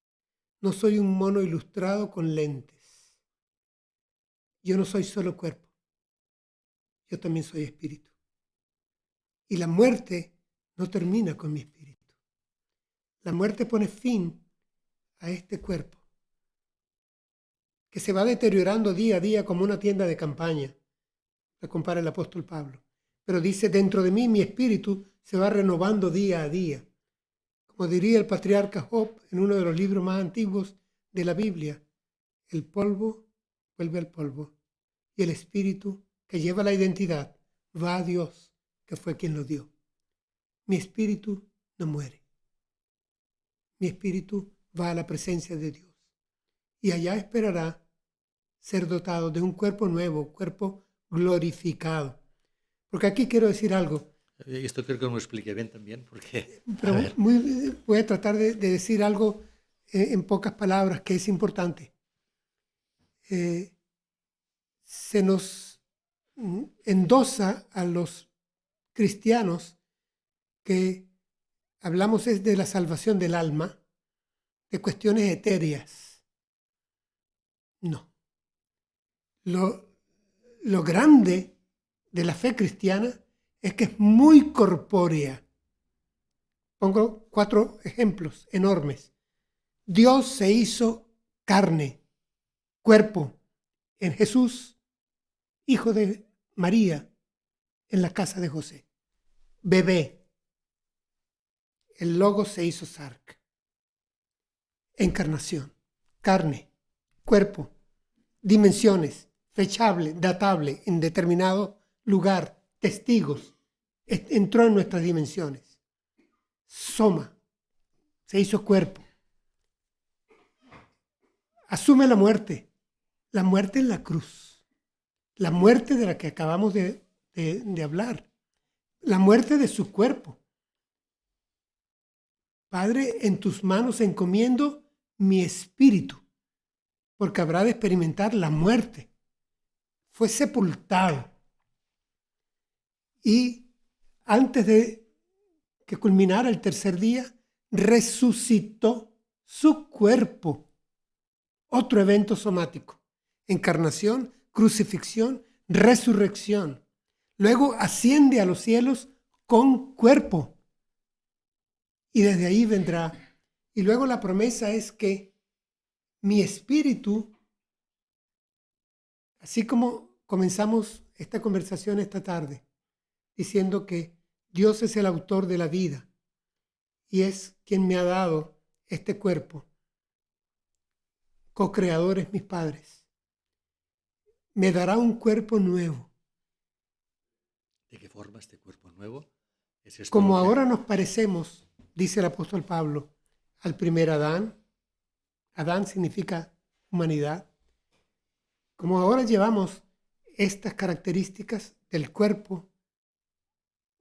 No soy un mono ilustrado con lentes. Yo no soy solo cuerpo. Yo también soy espíritu. Y la muerte no termina con mi espíritu. La muerte pone fin a este cuerpo, que se va deteriorando día a día como una tienda de campaña, la compara el apóstol Pablo. Pero dice, dentro de mí mi espíritu se va renovando día a día. Como diría el patriarca Job en uno de los libros más antiguos de la Biblia, el polvo vuelve al polvo y el espíritu que lleva la identidad va a Dios, que fue quien lo dio. Mi espíritu no muere. Mi espíritu va a la presencia de Dios y allá esperará ser dotado de un cuerpo nuevo, cuerpo glorificado. Porque aquí quiero decir algo. Esto creo que me lo expliqué bien también, porque... Pero voy a tratar de decir algo en pocas palabras, que es importante. Se nos endosa a los cristianos que hablamos es de la salvación del alma, de cuestiones etéreas. No. Lo grande de la fe cristiana es que es muy corpórea. Pongo 4 ejemplos enormes. Dios se hizo carne, cuerpo, en Jesús, hijo de María, en la casa de José. Bebé. El Logos se hizo Sark. Encarnación, carne, cuerpo, dimensiones, fechable, datable, en determinado lugar, testigos. Entró en nuestras dimensiones. Soma, se hizo cuerpo. Asume la muerte en la cruz, la muerte de la que acabamos de hablar, la muerte de su cuerpo. Padre, en tus manos encomiendo mi espíritu, porque habrá de experimentar la muerte. Fue sepultado. Y antes de que culminara el tercer día, resucitó su cuerpo. Otro evento somático. Encarnación, crucifixión, resurrección. Luego asciende a los cielos con cuerpo. Y desde ahí vendrá. Y luego la promesa es que mi espíritu, así como comenzamos esta conversación esta tarde, diciendo que Dios es el autor de la vida y es quien me ha dado este cuerpo. Co-creadores mis padres. Me dará un cuerpo nuevo. ¿De qué forma este cuerpo nuevo? ¿Es esto Como lo que- ahora nos parecemos, dice el apóstol Pablo, al primer Adán. Adán significa humanidad. Como ahora llevamos estas características del cuerpo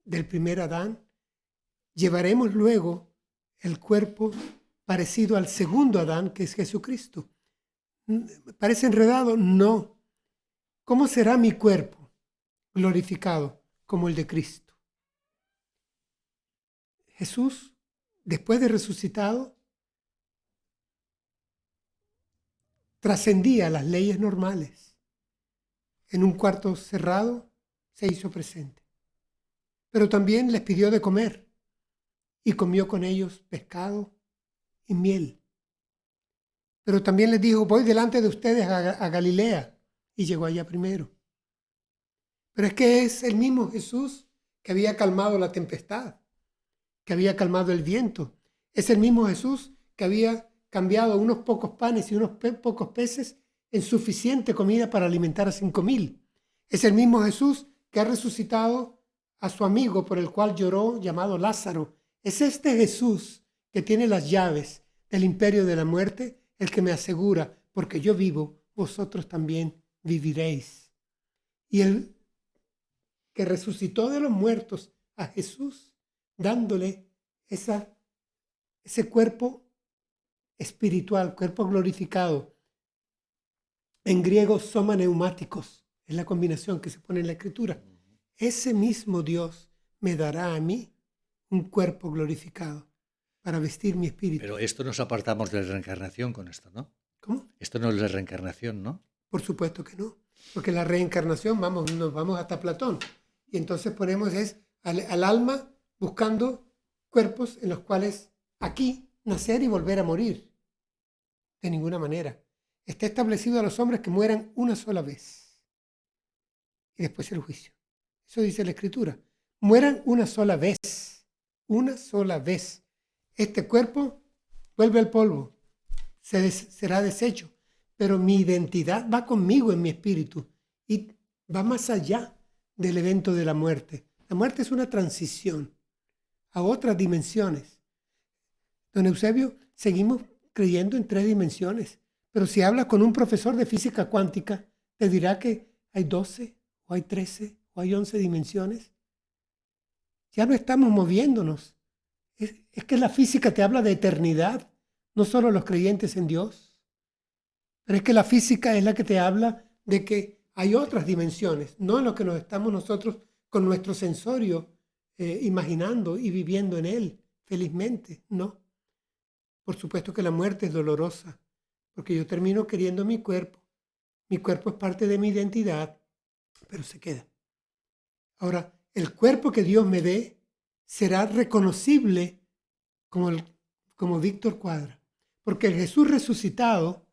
del primer Adán, llevaremos luego el cuerpo parecido al segundo Adán, que es Jesucristo. ¿Parece enredado? No. ¿Cómo será mi cuerpo? Glorificado como el de Cristo. Jesús, después de resucitado, trascendía las leyes normales. En un cuarto cerrado se hizo presente. Pero también les pidió de comer y comió con ellos pescado y miel. Pero también les dijo, voy delante de ustedes a Galilea, y llegó allá primero. Pero es que es el mismo Jesús que había calmado la tempestad, que había calmado el viento. Es el mismo Jesús que había cambiado unos pocos panes y unos pocos peces en suficiente comida para alimentar a 5,000. Es el mismo Jesús que ha resucitado a su amigo por el cual lloró, llamado Lázaro. Es este Jesús que tiene las llaves del imperio de la muerte, el que me asegura, porque yo vivo, vosotros también viviréis. Y el que resucitó de los muertos a Jesús, dándole ese cuerpo espiritual, cuerpo glorificado. En griego, soma neumáticos, es la combinación que se pone en la Escritura. Ese mismo Dios me dará a mí un cuerpo glorificado para vestir mi espíritu. Pero esto nos apartamos de la reencarnación con esto, ¿no? ¿Cómo? Esto no es la reencarnación, ¿no? Por supuesto que no, porque la reencarnación, nos vamos hasta Platón. Y entonces ponemos al alma buscando cuerpos en los cuales aquí nacer y volver a morir. De ninguna manera. Está establecido a los hombres que mueran una sola vez. Y después el juicio. Eso dice la Escritura. Mueran una sola vez. Una sola vez. Este cuerpo vuelve al polvo. Será deshecho. Pero mi identidad va conmigo en mi espíritu. Y va más allá del evento de la muerte. La muerte es una transición a otras dimensiones. Don Eusebio, seguimos creyendo en 3 dimensiones, pero si hablas con un profesor de física cuántica, te dirá que hay 12, o hay 13, o hay 11 dimensiones. Ya no estamos moviéndonos. Es que la física te habla de eternidad, no solo los creyentes en Dios, pero es que la física es la que te habla de que hay otras dimensiones, no en lo que nos estamos nosotros con nuestro sensorio imaginando y viviendo en él, felizmente, no. Por supuesto que la muerte es dolorosa, porque yo termino queriendo mi cuerpo. Mi cuerpo es parte de mi identidad, pero se queda. Ahora, el cuerpo que Dios me dé será reconocible como Víctor Cuadra, porque el Jesús resucitado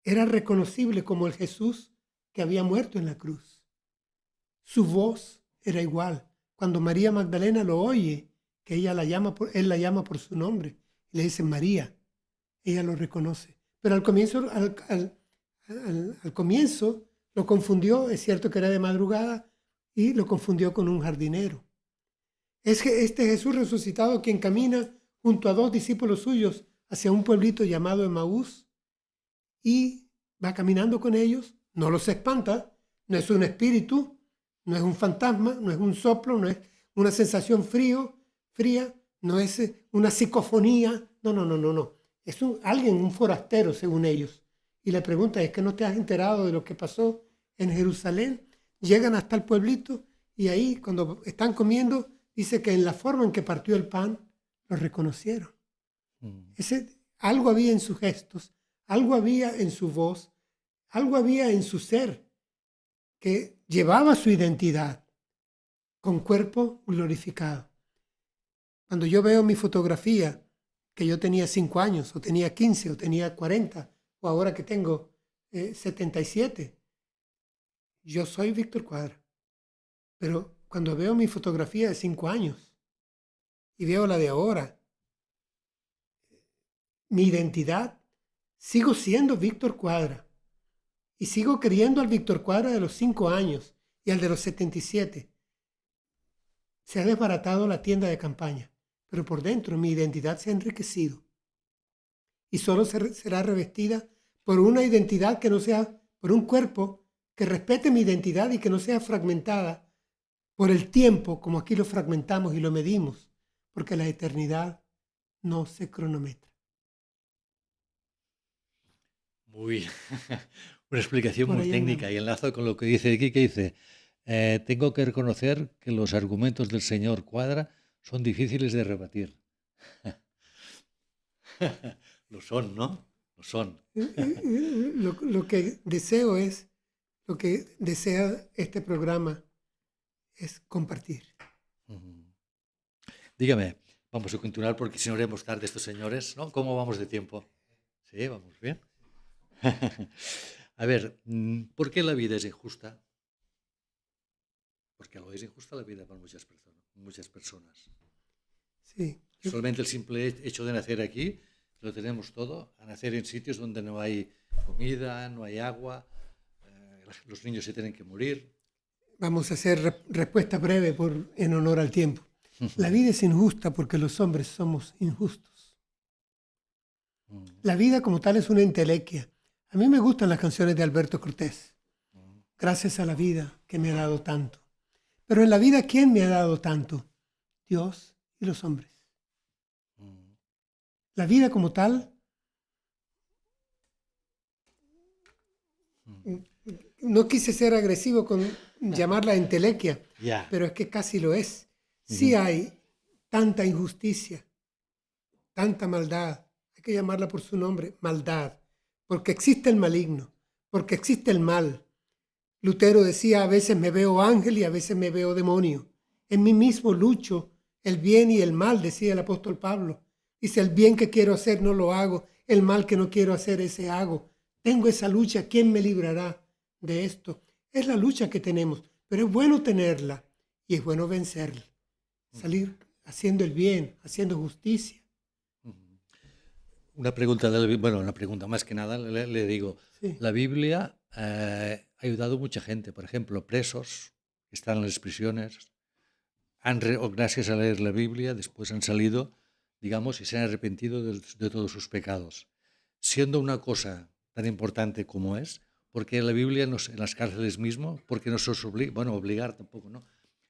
era reconocible como el Jesús que había muerto en la cruz. Su voz era igual. Cuando María Magdalena lo oye, que él la llama por su nombre, y le dice María, ella lo reconoce. Pero al comienzo lo confundió, es cierto que era de madrugada, y lo confundió con un jardinero. Es este Jesús resucitado quien camina junto a 2 discípulos suyos hacia un pueblito llamado Emaús y va caminando con ellos, no los espanta, no es un espíritu, no es un fantasma, no es un soplo, no es una sensación fría, no es una psicofonía, no. Es un forastero según ellos. Y le pregunta, ¿es que no te has enterado de lo que pasó en Jerusalén? Llegan hasta el pueblito y ahí cuando están comiendo dice que en la forma en que partió el pan lo reconocieron. Algo había en sus gestos, algo había en su voz, algo había en su ser que llevaba su identidad con cuerpo glorificado. Cuando yo veo mi fotografía, que yo tenía 5 años, o tenía 15, o tenía 40, o ahora que tengo 77, yo soy Víctor Cuadra. Pero cuando veo mi fotografía de 5 años y veo la de ahora, mi identidad, sigo siendo Víctor Cuadra. Y sigo queriendo al Víctor Cuadra de los 5 años y al de los 77. Se ha desbaratado la tienda de campaña, pero por dentro mi identidad se ha enriquecido. Y solo será revestida por una identidad que no sea, por un cuerpo que respete mi identidad y que no sea fragmentada por el tiempo, como aquí lo fragmentamos y lo medimos, porque la eternidad no se cronometra. Muy, una explicación Por muy ahí técnica andamos. y enlazo con lo que dice aquí, que dice, tengo que reconocer que los argumentos del señor Cuadra son difíciles de rebatir. Lo son, ¿no? Lo son. Lo que deseo es, lo que desea este programa es compartir. Dígame, vamos a continuar porque si no haremos tarde estos señores, ¿no? ¿Cómo vamos de tiempo? Sí, vamos bien. A ver, ¿por qué la vida es injusta? Porque lo es injusta la vida para muchas personas. Sí. Solamente el simple hecho de nacer aquí, lo tenemos todo, a nacer en sitios donde no hay comida, no hay agua, los niños se tienen que morir. Vamos a hacer respuesta breve en honor al tiempo. La vida es injusta porque los hombres somos injustos. La vida como tal es una entelequia. A mí me gustan las canciones de Alberto Cortés. Gracias a la vida que me ha dado tanto. Pero en la vida, ¿quién me ha dado tanto? Dios y los hombres. La vida como tal no quise ser agresivo con llamarla entelequia, pero es que casi lo es. Sí hay tanta injusticia, tanta maldad, hay que llamarla por su nombre, maldad, porque existe el maligno, porque existe el mal. Lutero decía, a veces me veo ángel y a veces me veo demonio. En mí mismo lucho el bien y el mal, decía el apóstol Pablo. Dice, el bien que quiero hacer no lo hago, el mal que no quiero hacer ese hago. Tengo esa lucha, ¿quién me librará de esto? Es la lucha que tenemos, pero es bueno tenerla y es bueno vencerla. Salir haciendo el bien, haciendo justicia. Una pregunta, una pregunta más que nada, le digo, Sí. la Biblia ha ayudado a mucha gente, por ejemplo, presos que están en las prisiones, gracias a leer la Biblia, después han salido, digamos, y se han arrepentido de todos sus pecados. Siendo una cosa tan importante como es, porque la Biblia en las cárceles mismo, porque no se os obliga, bueno, obligar tampoco, ¿no?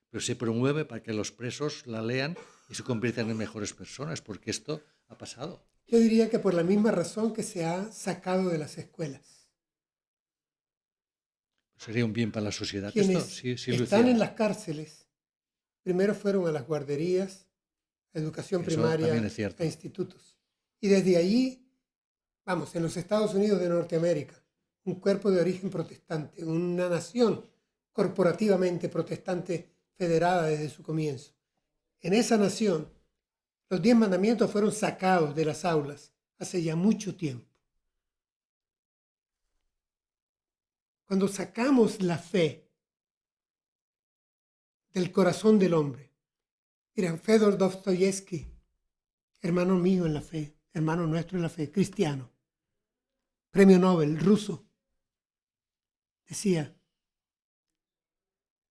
Pero se promueve para que los presos la lean y se conviertan en mejores personas, porque esto ha pasado. Yo diría que por la misma razón que se ha sacado de las escuelas. ¿Sería un bien para la sociedad esto? Quienes Sí lo están en hiciera. las cárceles, primero fueron a las guarderías, a educación Eso primaria, también es cierto. a institutos. Y desde allí, vamos, en los Estados Unidos de Norteamérica, un cuerpo de origen protestante, una nación corporativamente protestante federada desde su comienzo. En esa nación, los 10 mandamientos fueron sacados de las aulas hace ya mucho tiempo. Cuando sacamos la fe del corazón del hombre, mira, Fedor Dostoyevsky, hermano mío en la fe, hermano nuestro en la fe, cristiano, premio Nobel ruso, decía,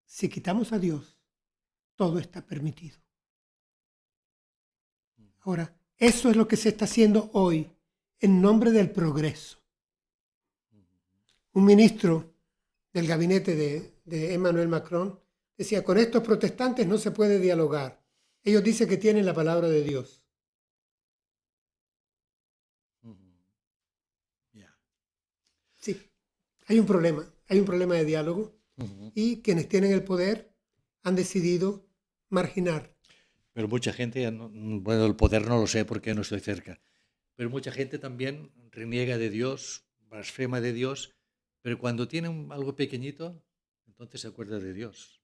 si quitamos a Dios, todo está permitido. Ahora, eso es lo que se está haciendo hoy en nombre del progreso. Un ministro del gabinete de Emmanuel Macron decía, con estos protestantes no se puede dialogar. Ellos dicen que tienen la palabra de Dios. Ya. Sí, hay un problema de diálogo y quienes tienen el poder han decidido marginar. Pero mucha gente, bueno, el poder no lo sé porque no estoy cerca, pero mucha gente también reniega de Dios, blasfema de Dios, pero cuando tiene algo pequeñito, entonces se acuerda de Dios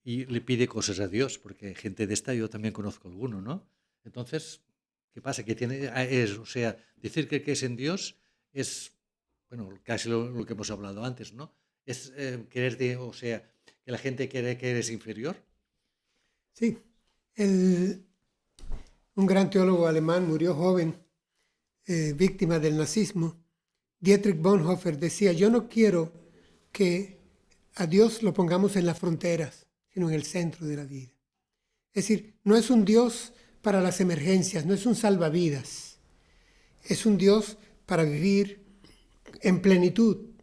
y le pide cosas a Dios, porque gente de esta yo también conozco alguno, ¿no? Entonces, ¿qué pasa? Que o sea, decir que es en Dios es, bueno, casi lo que hemos hablado antes, ¿no? Es o sea, que la gente cree que eres inferior. Sí, un gran teólogo alemán murió joven, víctima del nazismo. Dietrich Bonhoeffer decía, yo no quiero que a Dios lo pongamos en las fronteras, sino en el centro de la vida. Es decir, no es un Dios para las emergencias, no es un salvavidas. Es un Dios para vivir en plenitud.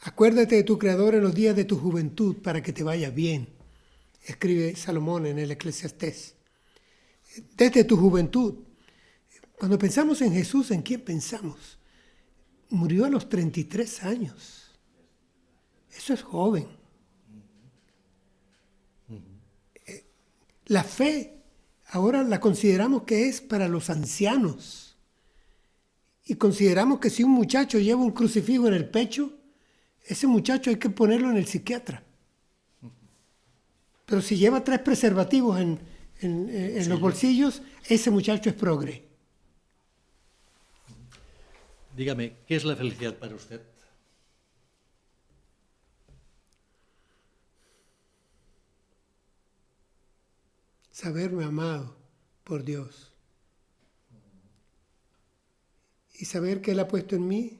Acuérdate de tu Creador en los días de tu juventud para que te vaya bien, escribe Salomón en el Eclesiastés. Desde tu juventud. Cuando pensamos en Jesús, ¿en quién pensamos? Murió a los 33 años. Eso es joven. La fe ahora la consideramos que es para los ancianos. Y consideramos que si un muchacho lleva un crucifijo en el pecho, ese muchacho hay que ponerlo en el psiquiatra. Pero si lleva 3 preservativos en los bolsillos, ese muchacho es progre. Dígame, ¿qué es la felicidad para usted? Saberme amado por Dios. Y saber que Él ha puesto en mí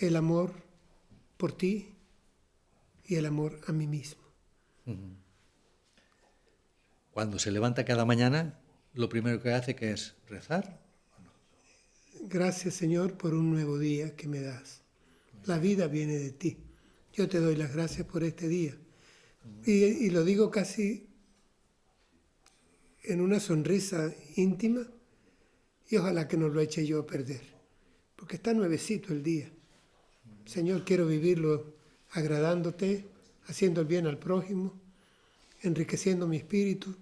el amor por ti y el amor a mí mismo. Cuando se levanta cada mañana, lo primero que hace que es rezar. Gracias, Señor, por un nuevo día que me das. La vida viene de ti. Yo te doy las gracias por este día. Y lo digo casi en una sonrisa íntima y ojalá que no lo eche yo a perder. Porque está nuevecito el día. Señor, quiero vivirlo agradándote, haciendo el bien al prójimo, enriqueciendo mi espíritu.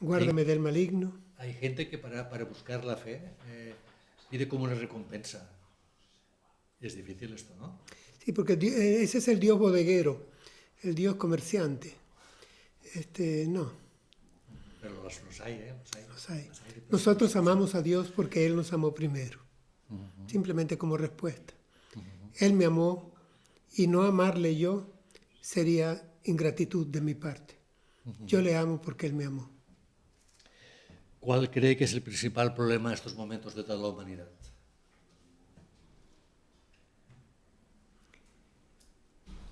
Guárdame del maligno. Hay gente que para buscar la fe pide como una recompensa. Es difícil esto, ¿no? Sí, porque ese es el Dios bodeguero, el Dios comerciante. No. Pero los hay, ¿eh? Los hay. Nosotros amamos a Dios porque Él nos amó primero. Simplemente como respuesta. Él me amó y no amarle yo sería ingratitud de mi parte. Yo le amo porque Él me amó. ¿Cuál cree que es el principal problema en estos momentos de toda la humanidad?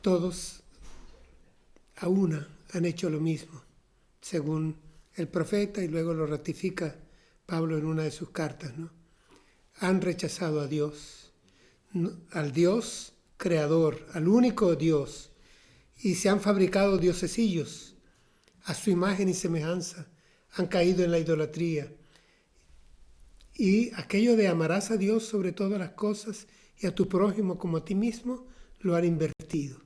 Todos a una han hecho lo mismo, según el profeta, y luego lo ratifica Pablo en una de sus cartas, ¿no? Han rechazado a Dios, al Dios creador, al único Dios, y se han fabricado diosesillos a su imagen y semejanza, han caído en la idolatría. Y aquello de amarás a Dios sobre todas las cosas y a tu prójimo como a ti mismo, lo han invertido.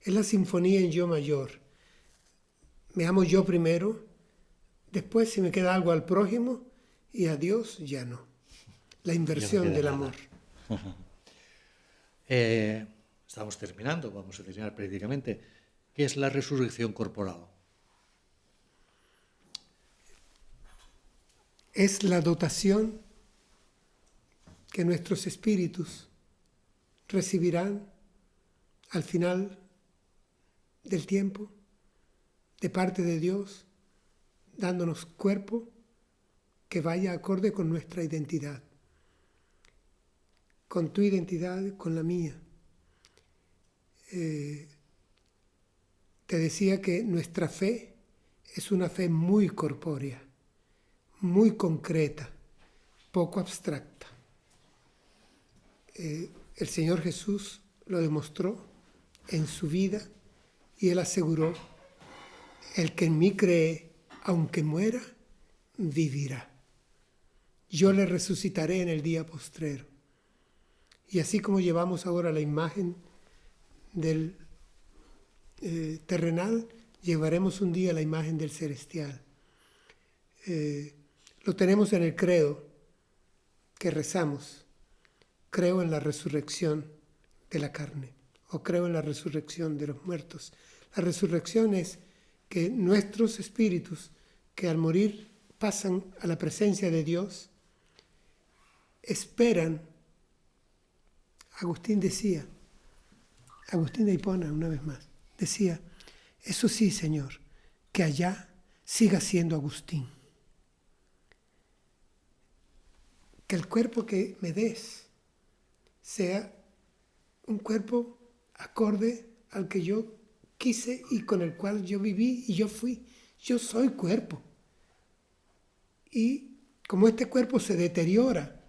Es la sinfonía en yo mayor. Me amo yo primero, después si me queda algo al prójimo y a Dios ya no. La inversión del amor. Estamos terminando, vamos a terminar prácticamente. ¿Qué es la resurrección corporal? Es la dotación que nuestros espíritus recibirán al final del tiempo de parte de Dios, dándonos cuerpo que vaya acorde con nuestra identidad, con tu identidad, con la mía. Te decía que nuestra fe es una fe muy corpórea, muy concreta, poco abstracta. El Señor Jesús lo demostró en su vida y Él aseguró: el que en mí cree, aunque muera, vivirá. Yo le resucitaré en el día postrero. Y así como llevamos ahora la imagen del terrenal, llevaremos un día la imagen del celestial. Lo tenemos en el credo que rezamos. Creo en la resurrección de la carne, o creo en la resurrección de los muertos. La resurrección es que nuestros espíritus, que al morir pasan a la presencia de Dios, esperan. Agustín decía, Agustín de Hipona una vez más, decía: eso sí, Señor, que allá siga siendo Agustín. Que el cuerpo que me des sea un cuerpo acorde al que yo quise y con el cual yo viví y yo fui. Yo soy cuerpo. Y como este cuerpo se deteriora,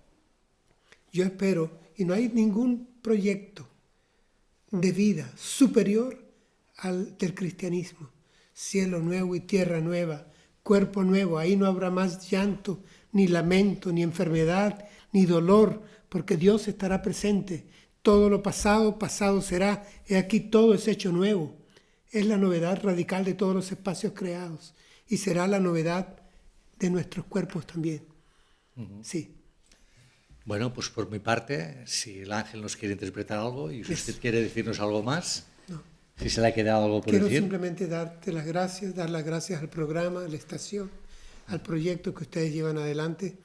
yo espero, y no hay ningún proyecto de vida superior al del cristianismo. Cielo nuevo y tierra nueva, cuerpo nuevo, ahí no habrá más llanto, ni lamento, ni enfermedad, ni dolor, porque Dios estará presente. Todo lo pasado, pasado será. He aquí todo es hecho nuevo. Es la novedad radical de todos los espacios creados. Y será la novedad de nuestros cuerpos también. Sí. Bueno, pues por mi parte, si el ángel nos quiere interpretar algo y si usted quiere decirnos algo más, si se le ha quedado algo por Quiero decir. simplemente darte las gracias, dar las gracias al programa, a la estación, al proyecto que ustedes llevan adelante.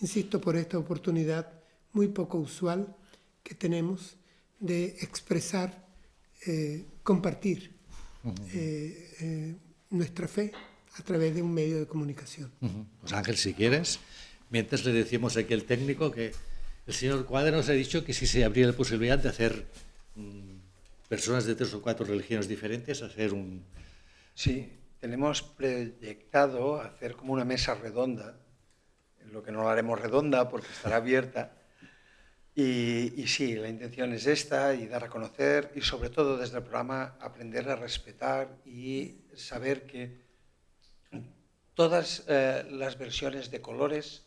Insisto, por esta oportunidad muy poco usual que tenemos de expresar, compartir nuestra fe a través de un medio de comunicación. Pues Ángel, si quieres, mientras le decimos aquí al técnico que el señor Cuadra nos ha dicho que si se abría la posibilidad de hacer personas de 3 o 4 religiones diferentes, hacer un... Sí, tenemos proyectado hacer como una mesa redonda, lo que no la haremos redonda porque estará abierta. Y sí, la intención es esta, y dar a conocer, y sobre todo desde el programa aprender a respetar y saber que todas las versiones de colores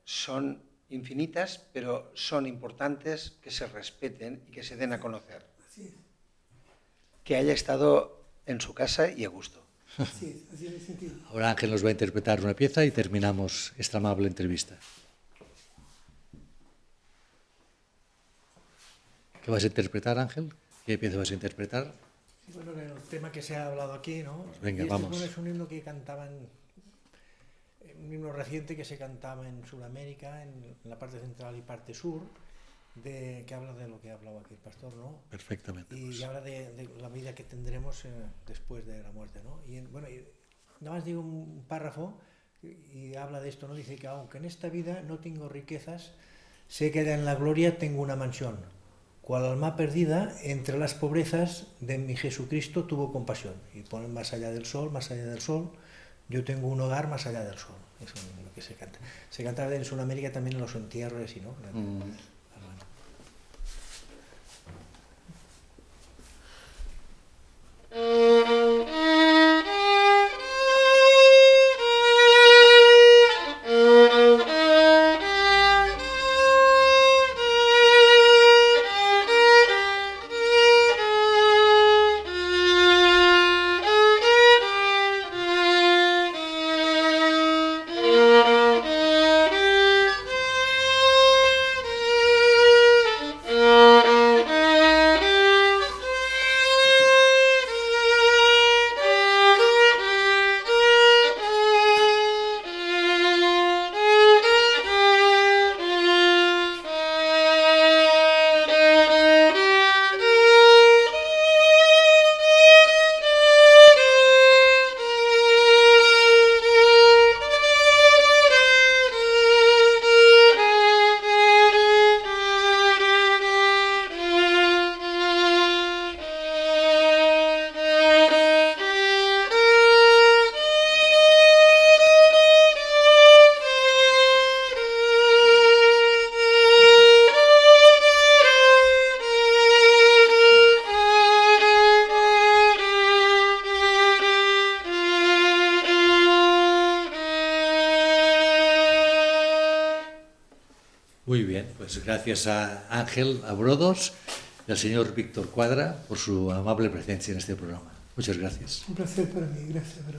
son infinitas, pero son importantes que se respeten y que se den a conocer. Que haya estado en su casa y a gusto. Sí, así es el sentido. Ahora Ángel nos va a interpretar una pieza y terminamos esta amable entrevista. ¿Qué vas a interpretar, Ángel? ¿Qué pieza vas a interpretar? Sí, bueno, el tema que se ha hablado aquí, ¿no? Pues venga, y vamos. Bueno, es un himno que cantaban, un himno reciente que se cantaba en Sudamérica, en la parte central y parte sur, que habla de lo que ha hablado aquí el pastor, ¿no? Perfectamente. Y Pues. habla de la vida que tendremos después de la muerte, ¿no? Y bueno, nada más digo un párrafo y habla de esto, ¿no? Dice que aunque en esta vida no tengo riquezas, sé que en la gloria tengo una mansión. Cual alma perdida, entre las pobrezas de mi Jesucristo tuvo compasión. Y ponen más allá del sol, yo tengo un hogar más allá del sol. Eso es lo que se canta. Se canta en Sudamérica también en los entierros, ¿no? Muy bien, pues gracias a Ángel Abrodos y al señor Víctor Cuadra por su amable presencia en este programa. Muchas gracias. Un placer para mí, gracias, bro.